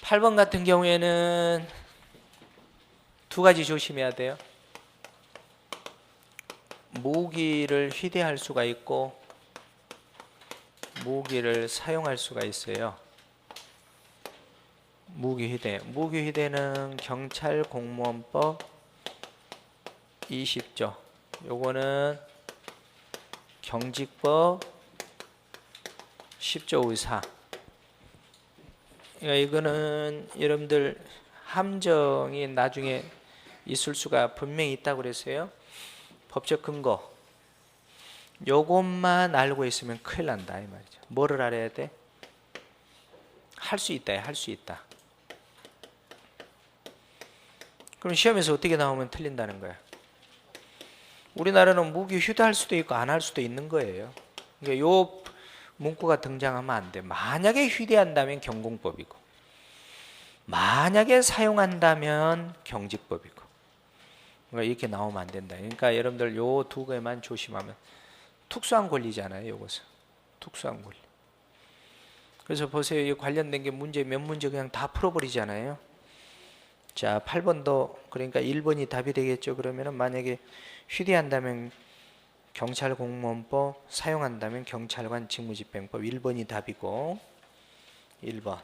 8번 같은 경우에는 두 가지 조심해야 돼요. 무기를 휴대할 수가 있고 무기를 사용할 수가 있어요. 무기 휴대는 경찰공무원법 20조. 요거는 경직법 10조 의사. 그러니까 이거는 여러분들 함정이 나중에 있을 수가 분명히 있다고 그랬어요. 법적 근거. 요것만 알고 있으면 큰일 난다 이 말이죠. 뭐를 알아야 돼? 할 수 있다. 할 수 있다. 그럼 시험에서 어떻게 나오면 틀린다는 거야? 우리나라는 무기 휴대할 수도 있고 안 할 수도 있는 거예요. 그러니까 요 문구가 등장하면 안 돼. 만약에 휴대한다면 경공법이고 만약에 사용한다면 경직법이고. 그러니까 이렇게 나오면 안 된다. 그러니까 여러분들 요 두 개만 조심하면. 특수한 권리잖아요. 요것은 특수한 권리. 그래서 보세요. 이 관련된 게 몇 문제 그냥 다 풀어버리잖아요. 자, 8번도 그러니까 1번이 답이 되겠죠. 그러면은 만약에 휴대한다면 경찰공무원법, 사용한다면 경찰관 직무집행법. 1번이 답이고 1번.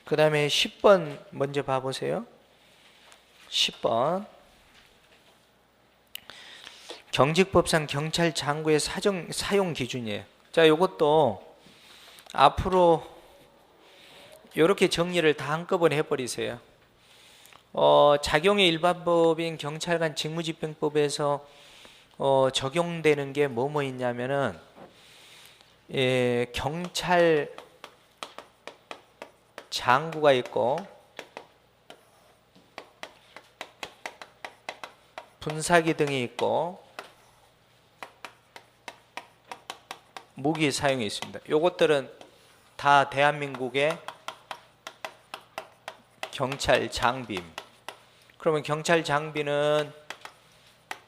그 다음에 10번 먼저 봐보세요. 10번. 경직법상 경찰 장구의 사용 기준이에요. 자, 요것도 앞으로 이렇게 정리를 다 한꺼번에 해버리세요. 작용의 일반법인 경찰관 직무집행법에서 적용되는 게 뭐뭐 있냐면은 경찰 장구가 있고 분사기 등이 있고 무기 사용이 있습니다. 요것들은 다 대한민국의 경찰 장비입니다. 그러면 경찰 장비는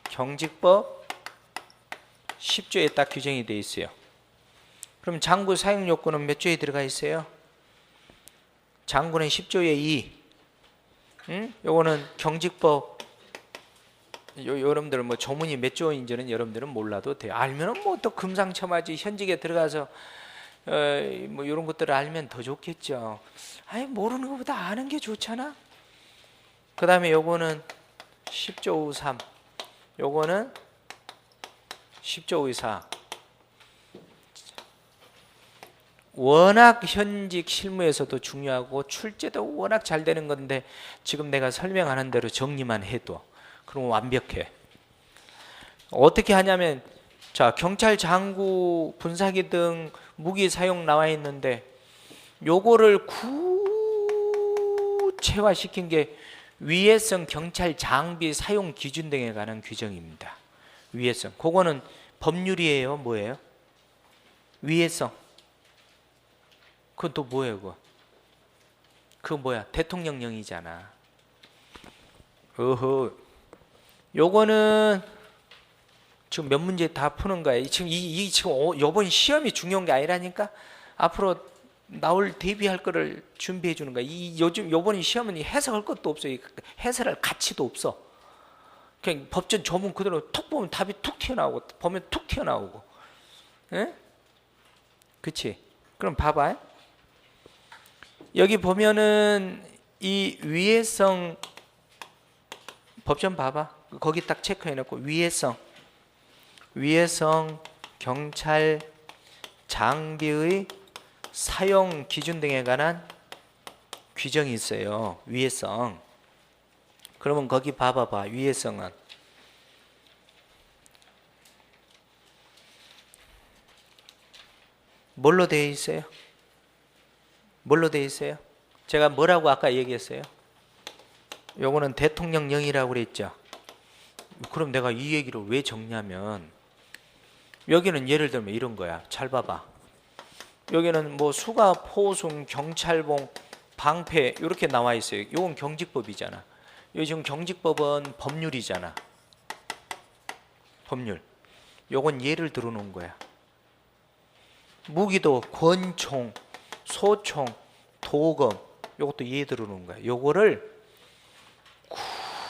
경직법 10조에 딱 규정이 되어 있어요. 그럼 장구 사용 요건은 몇 조에 들어가 있어요? 장구는 10조에 2. 요거는 경직법 여러분들은 뭐 조문이 몇 조인지는 여러분들은 몰라도 돼요. 알면은 뭐 또 금상첨화지. 현직에 들어가서 뭐 이런 것들을 알면 더 좋겠죠. 아니 모르는 것보다 아는 게 좋잖아. 그 다음에 요거는 10조 후 3, 요거는 10조 후 4. 워낙 현직 실무에서도 중요하고 출제도 워낙 잘 되는 건데 지금 내가 설명하는 대로 정리만 해도 그럼 완벽해. 어떻게 하냐면, 자, 경찰 장구, 분사기 등 무기 사용 나와 있는데 요거를 구체화시킨 게 위해성 경찰 장비 사용 기준 등에 관한 규정입니다. 위해성. 그거는 법률이에요, 뭐예요? 위해성. 그건 또 뭐예요, 그거? 그거 뭐야? 대통령령이잖아. 요거는 지금 몇 문제 다 푸는 거예요. 지금 지금 요번 시험이 중요한 게 아니라니까. 앞으로 나올 대비할 거를 준비해 주는 거야. 요번 시험은 해석할 것도 없어요. 해설할 가치도 없어. 그냥 법전 조문 그대로 툭 보면 답이 툭 튀어나오고, 보면 툭 튀어나오고. 예? 그치? 그럼 봐봐. 여기 보면은 이 위해성 법전 봐봐. 거기 딱 체크해놓고 위해성 경찰 장비의 사용 기준 등에 관한 규정이 있어요. 위해성. 그러면 거기 봐봐봐. 위해성은 뭘로 되어 있어요? 뭘로 되어 있어요? 제가 뭐라고 아까 얘기했어요? 요거는 대통령령이라고 그랬죠. 그럼 내가 이 얘기를 왜 적냐면, 여기는 예를 들면 이런 거야. 잘 봐봐. 여기는 뭐 수가, 포승, 경찰봉, 방패 이렇게 나와 있어요. 요건 경직법이잖아. 요즘 경직법은 법률이잖아. 법률. 요건 예를 들어 놓은 거야. 무기도 권총, 소총, 도검 요것도 예 들어 놓은 거야. 요거를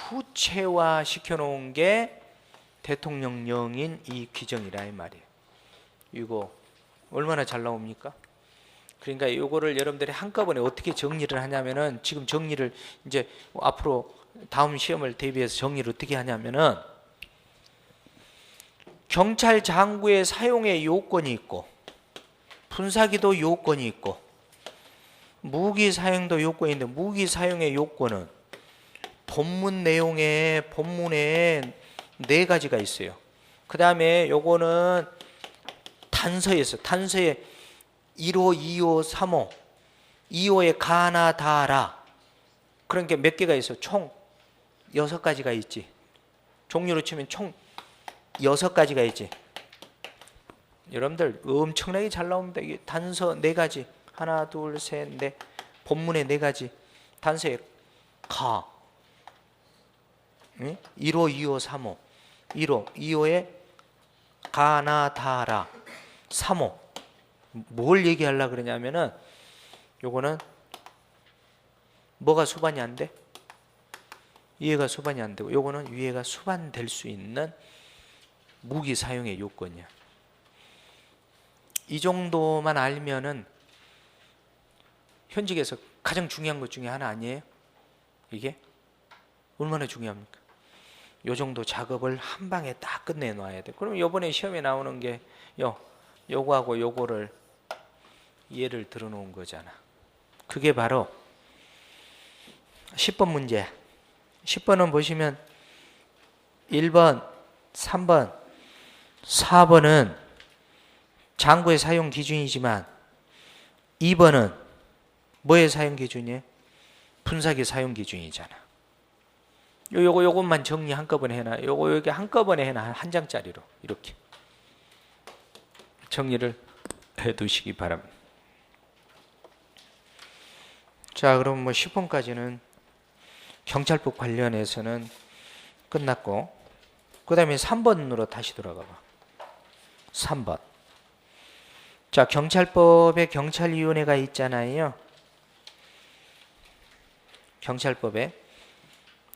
구체화 시켜 놓은 게 대통령령인 이 규정이라 이 말이에요. 이거 얼마나 잘 나옵니까? 그러니까 요거를 여러분들이 한꺼번에 어떻게 정리를 하냐면은, 지금 정리를 이제 앞으로 다음 시험을 대비해서 정리를 어떻게 하냐면은, 경찰 장구의 사용의 요건이 있고 분사기도 요건이 있고 무기 사용도 요건이 있는데, 무기 사용의 요건은 본문에 4가지가 있어요. 그 다음에 요거는 단서에 1호, 2호, 3호, 2호에 가나 다라. 그런 게 몇 개가 있어? 총 6가지가 있지. 종류로 치면 총 6가지가 있지. 여러분들 엄청나게 잘 나옵니다. 이게 단서 4가지. 하나, 둘, 셋, 넷. 본문에 4가지. 단서에 가. 1호, 2호, 3호. 1호, 2호에 가나다라. 3호. 뭘 얘기하려고 그러냐면은, 요거는 뭐가 수반이 안 돼? 위에가 수반이 안 되고, 요거는 위에가 수반될 수 있는 무기 사용의 요건이야. 이 정도만 알면은 현직에서 가장 중요한 것 중에 하나 아니에요? 이게 얼마나 중요합니까? 요 정도 작업을 한 방에 딱 끝내놔야 돼. 그럼 요번에 시험에 나오는 게 요거하고 요거를 예를 들어놓은 거잖아. 그게 바로 10번 문제. 10번은 보시면 1번, 3번, 4번은 장구의 사용 기준이지만 2번은 뭐의 사용 기준이에요? 분사기 사용 기준이잖아. 요것만 정리 한꺼번에 해놔. 요거 여기 한꺼번에 해놔. 한 장짜리로 이렇게 정리를 해두시기 바랍니다. 자, 그럼 뭐 10번까지는 경찰법 관련해서는 끝났고, 그 다음에 3번으로 다시 돌아가 봐. 3번. 자, 경찰법에 경찰위원회가 있잖아요. 경찰법에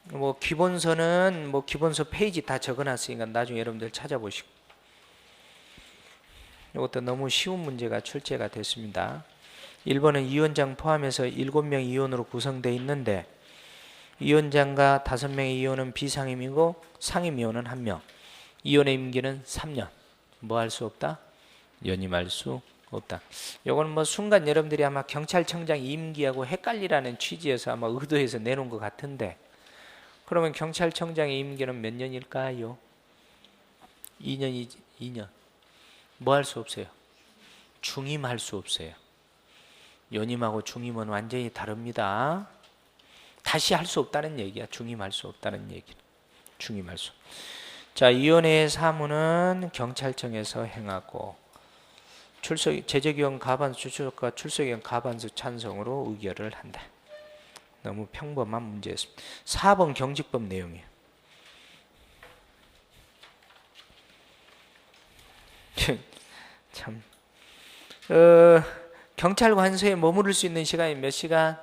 뭐 기본서는 뭐 기본서 페이지 다 적어놨으니까 나중에 여러분들 찾아보시고. 이것도 너무 쉬운 문제가 출제가 됐습니다. 1번은 위원장 포함해서 7명 위원으로 구성되어 있는데 위원장과 5명의 위원은 비상임이고 상임위원은 1명. 위원의 임기는 3년. 뭐 할 수 없다? 연임할 수 없다. 요거는 뭐 순간 여러분들이 아마 경찰청장 임기하고 헷갈리라는 취지에서 아마 의도해서 내놓은 것 같은데, 그러면 경찰청장의 임기는 몇 년일까요? 2년이지. 2년. 뭐 할 수 없어요? 중임할 수 없어요. 연임하고 중임은 완전히 다릅니다. 다시 할 수 없다는 얘기야. 중임할 수 없다는 얘기는. 중임할 수. 자, 위원회의 사무는 경찰청에서 행하고 제적위원 과반수 추천과 출석위원 과반수 찬성으로 의결을 한다. 너무 평범한 문제였습니다. 4번 경직법 내용이에요. 참, 경찰 관서에 머무를 수 있는 시간이 몇 시간?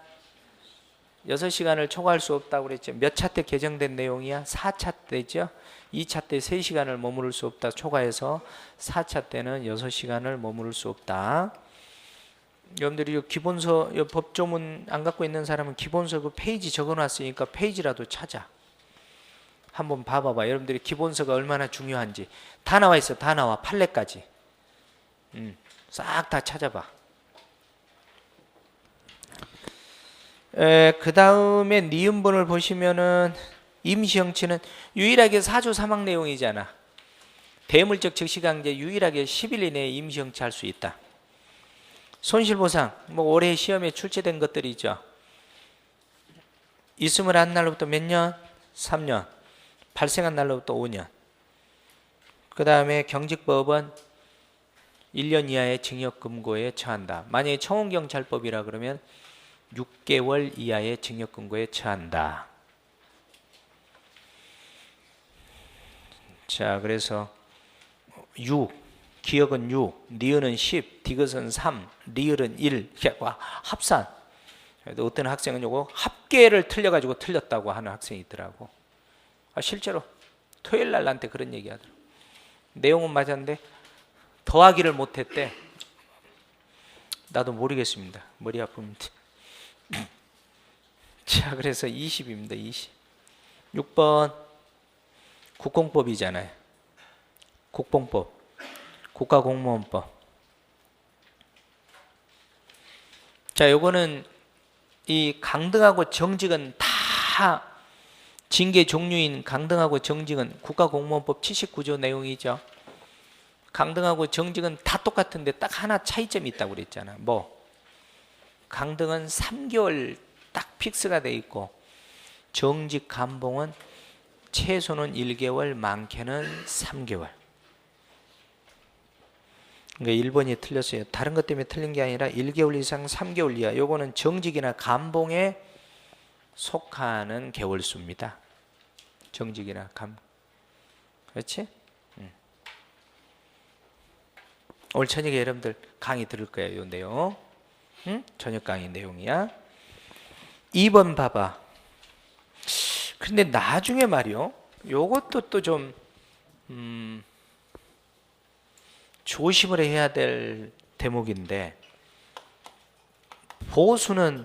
6시간을 초과할 수 없다고 그랬죠. 몇 차 때 개정된 내용이야? 4차 때죠. 2차 때 3시간을 머무를 수 없다. 초과해서 4차 때는 6시간을 머무를 수 없다. 여러분들이 기본서 법조문 안 갖고 있는 사람은 기본서 그 페이지 적어놨으니까 페이지라도 찾아. 한번 봐봐봐. 여러분들이 기본서가 얼마나 중요한지. 다 나와 있어. 다 나와. 판례까지. 싹 다 찾아봐. 그 다음에 니은본을 보시면은 임시형치는 유일하게 사주 사망 내용이잖아. 대물적 즉시강제 유일하게 10일 이내에 임시형치 할 수 있다. 손실보상 뭐 올해 시험에 출제된 것들이죠. 있음을 한 날로부터 몇 년? 3년. 발생한 날로부터 5년. 그 다음에 경직법은 1년 이하의 징역금고에 처한다. 만약에 청원경찰법이라 그러면 6개월 이하의 징역금고에 처한다. 자, 그래서 6, 기억은 6, 니은은 10, 디귿은 3, 리을은 1. 합산. 어떤 학생은 요거 합계를 틀려가지고 틀렸다고 하는 학생이 있더라고. 실제로 토요일 날 나한테 그런 얘기 하더라고. 내용은 맞았는데 더하기를 못했대. 나도 모르겠습니다. 머리 아픕니다. 자, 그래서 20입니다. 20. 6번 국공법이잖아요. 국뽕법, 국가공무원법. 자, 요거는 이 강등하고 정직은 다 징계 종류인 강등하고 정직은 국가공무원법 79조 내용이죠. 강등하고 정직은 다 똑같은데 딱 하나 차이점이 있다고 그랬잖아. 뭐? 강등은 3개월 딱 픽스가 돼 있고 정직 감봉은 최소는 1개월, 많게는 3개월. 그러니까 1번이 틀렸어요. 다른 것 때문에 틀린 게 아니라 1개월 이상 3개월 이하. 요거는 정직이나 감봉에 속하는 개월수입니다. 정직이나 그렇지? 오늘 저녁에 여러분들 강의 들을 거예요. 요 내용. 저녁 강의 내용이야. 2번 봐봐. 근데 나중에 말이요. 요것도 또 좀 조심을 해야 될 대목인데, 보수는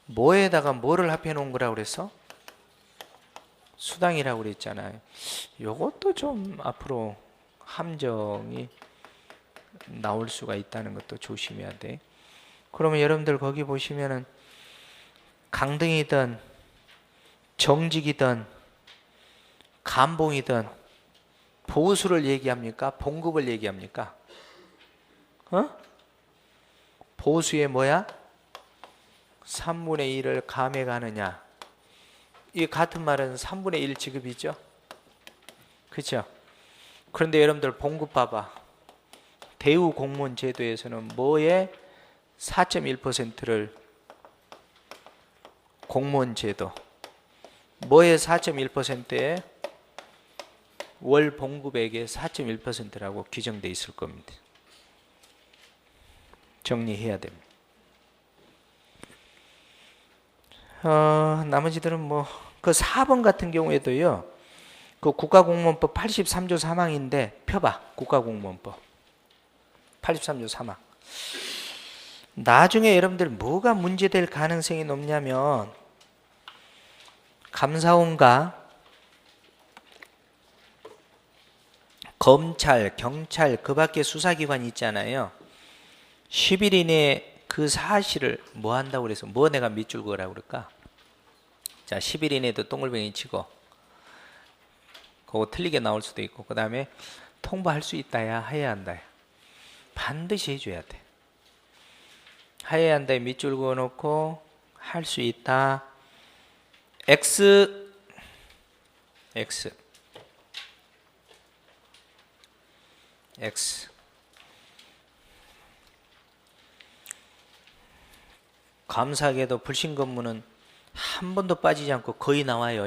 뭐에다가 뭐를 합해 놓은 거라고 그랬어? 수당이라고 그랬잖아요. 요것도 좀 앞으로 함정이 나올 수가 있다는 것도 조심해야 돼. 그러면 여러분들 거기 보시면은 강등이든 정직이든 감봉이든 보수를 얘기합니까? 봉급을 얘기합니까? 보수의 뭐야? 3분의 1을 감액하느냐. 이 같은 말은 3분의 1 지급이죠. 그렇죠? 그런데 여러분들 봉급 봐봐. 대우 공무원 제도에서는 뭐에 4.1%를 공무원 제도, 뭐에 4.1%에 월 봉급액의 4.1%라고 규정되어 있을 겁니다. 정리해야 됩니다. 나머지들은 뭐 그 4번 같은 경우에도요. 그 국가공무원법 83조 3항인데 펴봐. 국가공무원법 83조 3항. 나중에 여러분들 뭐가 문제될 가능성이 높냐면, 감사원과 검찰, 경찰, 그 밖에 수사기관이 있잖아요. 10일 이내에 그 사실을 뭐 한다고 그래서 뭐 내가 밑줄 그으라고 그럴까? 자, 10일 이내에도 동글뱅이 치고, 그거 틀리게 나올 수도 있고, 그 다음에 통보할 수 있다야, 해야 한다야. 반드시 해줘야 돼. 해야 한다에 밑줄 그어놓고 할 수 있다. X 감사하게도 불신 근무는 한 번도 빠지지 않고 거의 나와요.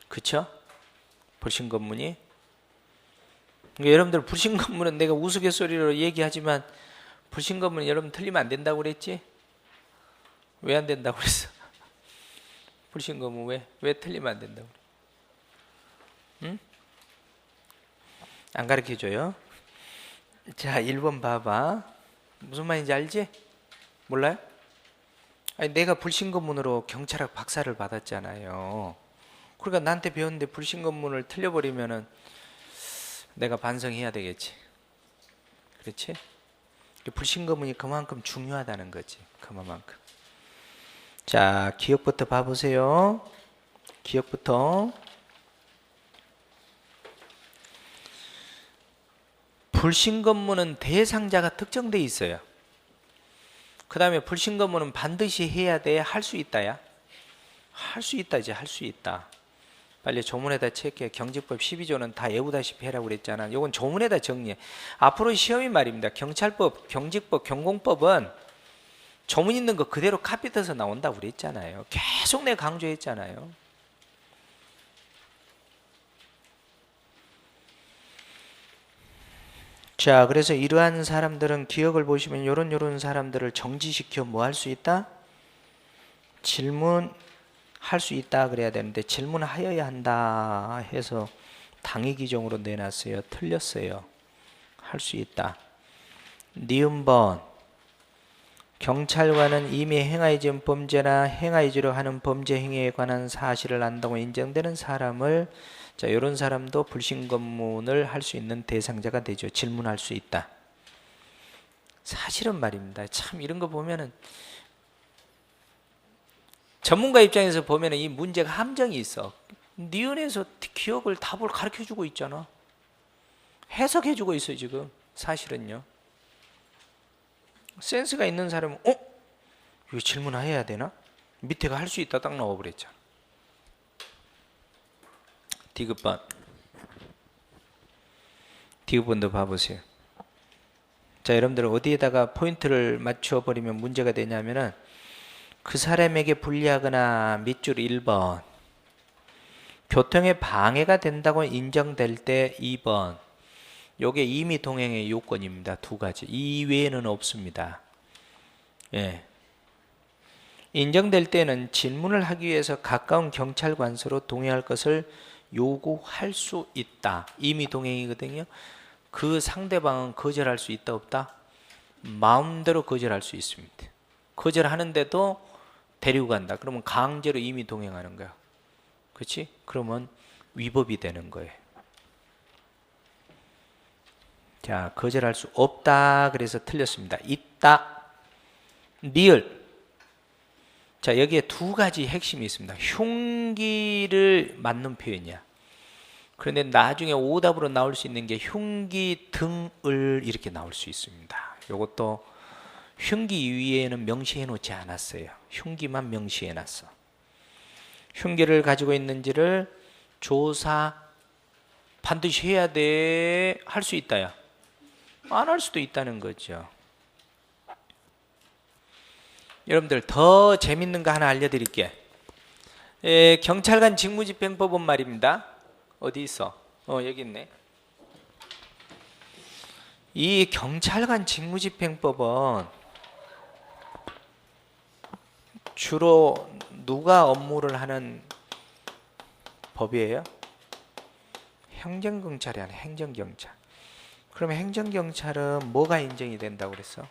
그쵸? 불신 근무니. 그러니까 여러분들 불신 근무는 내가 우스갯소리로 얘기하지만, 불신 근무는 여러분 틀리면 안 된다고 그랬지? 왜 안 된다고 그랬어? 불신 근무 왜 틀리면 안 된다고 그래? 응? 안 가르쳐줘요? 자, 1번 봐봐. 무슨 말인지 알지? 몰라요? 아니, 내가 불신검문으로 경찰학 박사를 받았잖아요. 그러니까 나한테 배웠는데 불신검문을 틀려버리면은 내가 반성해야 되겠지. 그렇지? 불신검문이 그만큼 중요하다는 거지. 그만큼. 자, 기억부터 봐보세요. 기억부터. 불신검문은 대상자가 특정돼 있어요. 그 다음에 불신검문은 반드시 해야 돼. 할 수 있다야. 할 수 있다지. 할 수 있다. 빨리 조문에다 체크해. 경직법 12조는 다 외우다시피 해라고 그랬잖아. 요건 조문에다 정리해. 앞으로 시험이 말입니다. 경찰법, 경직법, 경공법은 조문 있는 거 그대로 카피 떠서 나온다고 그랬잖아요. 계속 내가 강조했잖아요. 자, 그래서 이러한 사람들은 기억을 보시면 요런 사람들을 정지시켜 뭐 할 수 있다? 질문할 수 있다 그래야 되는데 질문하여야 한다 해서 당위 규정으로 내놨어요. 틀렸어요. 할 수 있다. 니은번 경찰관은 이미 행하여진 범죄나 행하여지려 하는 범죄 행위에 관한 사실을 안다고 인정되는 사람을, 자, 이런 사람도 불신검문을 할 수 있는 대상자가 되죠. 질문할 수 있다. 사실은 말입니다. 참 이런 거 보면은 전문가 입장에서 보면은 이 문제가 함정이 있어. 니은에서 기억을 답을 가르쳐주고 있잖아. 해석해주고 있어 지금. 사실은요. 센스가 있는 사람은 이거 질문해야 되나? 밑에가 할 수 있다 딱 나와버렸잖아. 디귿번도 봐보세요. 자, 여러분들 어디에다가 포인트를 맞춰버리면 문제가 되냐면은 그 사람에게 불리하거나 밑줄 1번 교통에 방해가 된다고 인정될 때 2번 요게 임의 동행의 요건입니다. 두 가지. 이 외에는 없습니다. 예. 인정될 때는 질문을 하기 위해서 가까운 경찰관서로 동행할 것을 요구할 수 있다. 임의 동행이거든요. 그 상대방은 거절할 수 있다 없다? 마음대로 거절할 수 있습니다. 거절하는데도 데리고 간다. 그러면 강제로 이미 동행하는 거야. 그렇지? 그러면 위법이 되는 거예요. 자, 거절할 수 없다. 그래서 틀렸습니다. 있다. 리을. 자, 여기에 두 가지 핵심이 있습니다. 흉기를 맞는 표현이야. 그런데 나중에 오답으로 나올 수 있는 게 흉기 등을 이렇게 나올 수 있습니다. 이것도 흉기 위에는 명시해 놓지 않았어요. 흉기만 명시해 놨어. 흉기를 가지고 있는지를 조사 반드시 해야 돼. 할 수 있다야. 안 할 수도 있다는 거죠. 여러분들 더 재밌는 거 하나 알려드릴게. 경찰관 직무집행법은 말입니다. 어디 있어? 여기 있네. 이 경찰관 직무집행법은 주로 누가 업무를 하는 법이에요? 행정경찰이 아니라 행정경찰. 그러면 행정경찰은 뭐가 인정이 된다고 그랬어?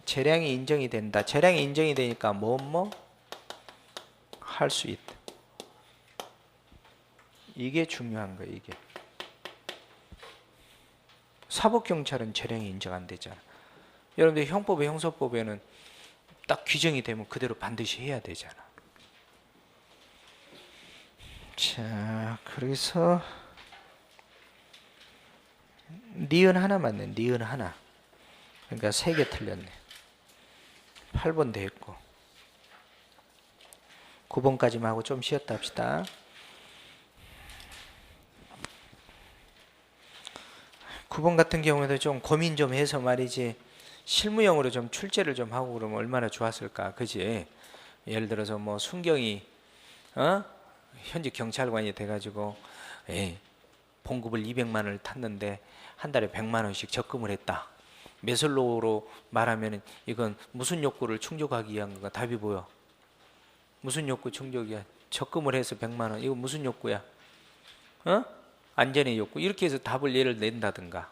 재량이 인정이 된다. 재량이 인정이 되니까 뭐 할 수 있다. 이게 중요한 거예요. 이게. 사법경찰은 재량이 인정 안 되잖아. 여러분들 형법에 형사법에는 딱 규정이 되면 그대로 반드시 해야 되잖아. 자, 그래서 니은 하나 맞네. 니은 하나. 그러니까 3개 틀렸네. 8번 됐고 9번까지만 하고 좀 쉬었다 합시다. 9번 같은 경우에도 좀 고민 좀 해서 말이지 실무용으로 좀 출제를 좀 하고 그러면 얼마나 좋았을까. 그지? 예를 들어서 뭐 순경이 현직 경찰관이 돼가지고 봉급을 200만 원을 탔는데 한 달에 100만 원씩 적금을 했다. 매설로로 말하면 이건 무슨 욕구를 충족하기 위한 건가? 답이 보여. 무슨 욕구 충족이야? 적금을 해서 100만 원. 이거 무슨 욕구야? 안전의 욕구. 이렇게 해서 답을 예를 낸다든가.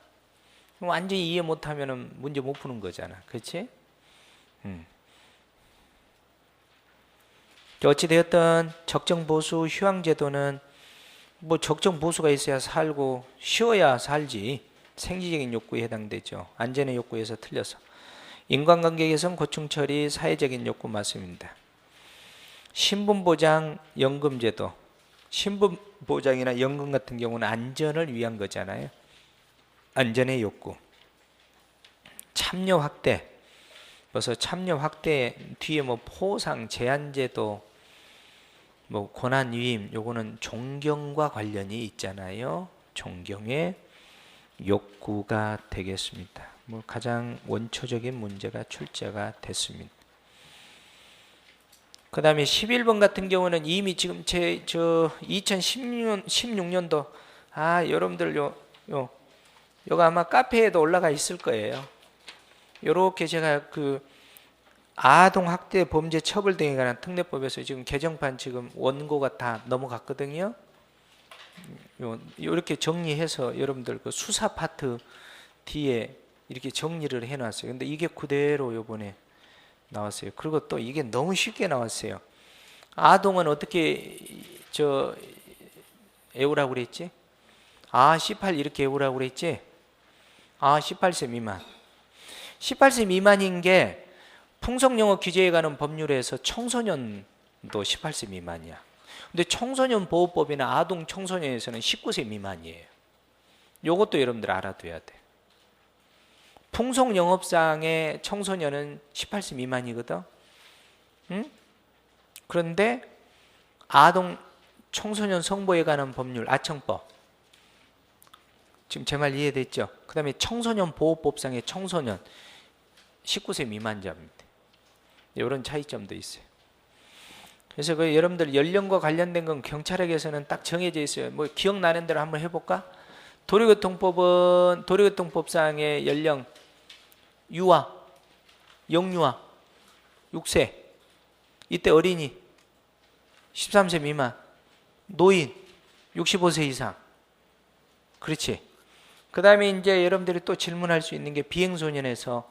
완전히 이해 못하면 문제 못 푸는 거잖아. 그렇지? 어찌되었든 적정보수 휴양제도는 뭐 적정보수가 있어야 살고 쉬어야 살지. 생리적인 욕구에 해당되죠. 안전의 욕구에서 틀려서. 인간관계 개선, 고충 처리, 사회적인 욕구 맞습니다. 신분보장, 연금제도. 신분보장이나 연금 같은 경우는 안전을 위한 거잖아요. 안전의 욕구. 참여 확대. 그래서 참여 확대 뒤에 뭐 포상, 제한제도, 뭐 권한 위임, 요거는 존경과 관련이 있잖아요. 존경의 욕구가 되겠습니다. 뭐 가장 원초적인 문제가 출제가 됐습니다. 그 다음에 11번 같은 경우는 이미 지금 저 2016년도 여러분들 요거 아마 카페에도 올라가 있을 거예요. 요렇게 제가 그 아동 학대 범죄 처벌 등에 관한 특례법에서 지금 개정판 지금 원고가 다 넘어갔거든요. 이렇게 정리해서 여러분들 그 수사 파트 뒤에 이렇게 정리를 해놨어요. 근데 이게 그대로 요번에 나왔어요. 그리고 또 이게 너무 쉽게 나왔어요. 아동은 어떻게 외우라고 그랬지? 18 이렇게 외우라고 그랬지? 18세 미만. 18세 미만인 게 풍속영어 규제에 관한 법률에서 청소년도 18세 미만이야. 근데 청소년 보호법이나 아동 청소년에서는 19세 미만이에요. 요것도 여러분들 알아둬야 돼. 풍속영업상의 청소년은 18세 미만이거든. 응? 그런데 아동 청소년 성보에 관한 법률 아청법 지금 제 말 이해됐죠? 그 다음에 청소년 보호법상의 청소년 19세 미만자입니다. 이런 차이점도 있어요. 그래서 그 여러분들 연령과 관련된 건 경찰에게서는 딱 정해져 있어요. 뭐 기억나는 대로 한번 해볼까? 도로교통법은 도로교통법상의 연령 유아, 영유아, 6세, 이때 어린이, 13세 미만, 노인, 65세 이상. 그렇지. 그 다음에 이제 여러분들이 또 질문할 수 있는 게 비행소년에서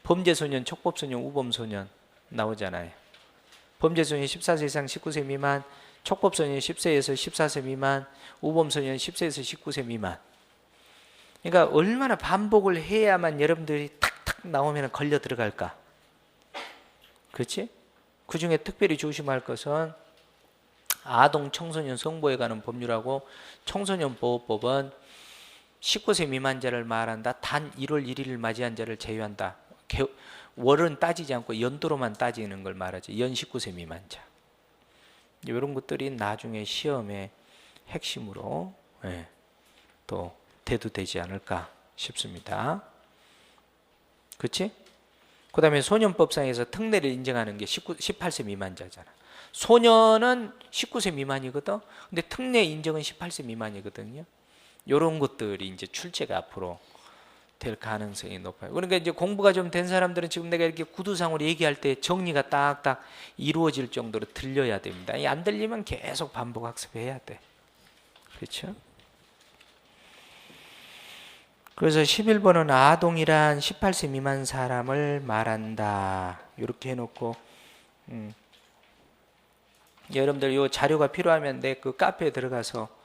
범죄소년, 촉법소년, 우범소년 나오잖아요. 범죄소년 14세 이상 19세 미만, 촉법소년 10세에서 14세 미만, 우범소년 10세에서 19세 미만. 그러니까 얼마나 반복을 해야만 여러분들이 탁탁 나오면 걸려 들어갈까? 그렇지? 그 중에 특별히 조심할 것은 아동 청소년 성보호에 관한 법률하고 청소년보호법은 19세 미만자를 말한다. 단 1월 1일을 맞이한 자를 제외한다. 월은 따지지 않고 연도로만 따지는 걸 말하지. 연 19세 미만자. 이런 것들이 나중에 시험의 핵심으로 또 대두되지 않을까 싶습니다. 그렇지? 그 다음에 소년법상에서 특례를 인정하는 게 18세 미만자잖아. 소년은 19세 미만이거든. 근데 특례 인정은 18세 미만이거든요. 이런 것들이 이제 출제가 앞으로 될 가능성이 높아요. 그러니까 이제 공부가 좀 된 사람들은 지금 내가 이렇게 구두상으로 얘기할 때 정리가 딱딱 이루어질 정도로 들려야 됩니다. 안 들리면 계속 반복 학습해야 돼. 그렇죠? 그래서 11번은 아동이란 18세 미만 사람을 말한다. 이렇게 해놓고 여러분들 이 자료가 필요하면 내 그 카페에 들어가서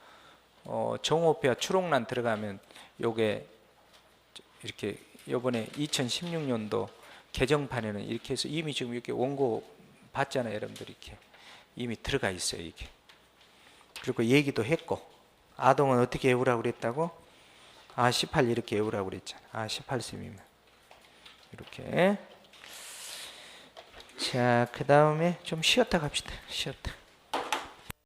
정오표와 추록란 들어가면 요게 이렇게 요번에 2016년도 개정판에는 이렇게 해서 이미 지금 이렇게 원고 봤잖아요. 여러분들 이렇게 이미 들어가 있어요. 이게. 그리고 얘기도 했고 아동은 어떻게 외우라고 그랬다고? 18 이렇게 외우라고 그랬잖아. 18세 미만. 이렇게. 자, 그 다음에 좀 쉬었다 갑시다. 쉬었다.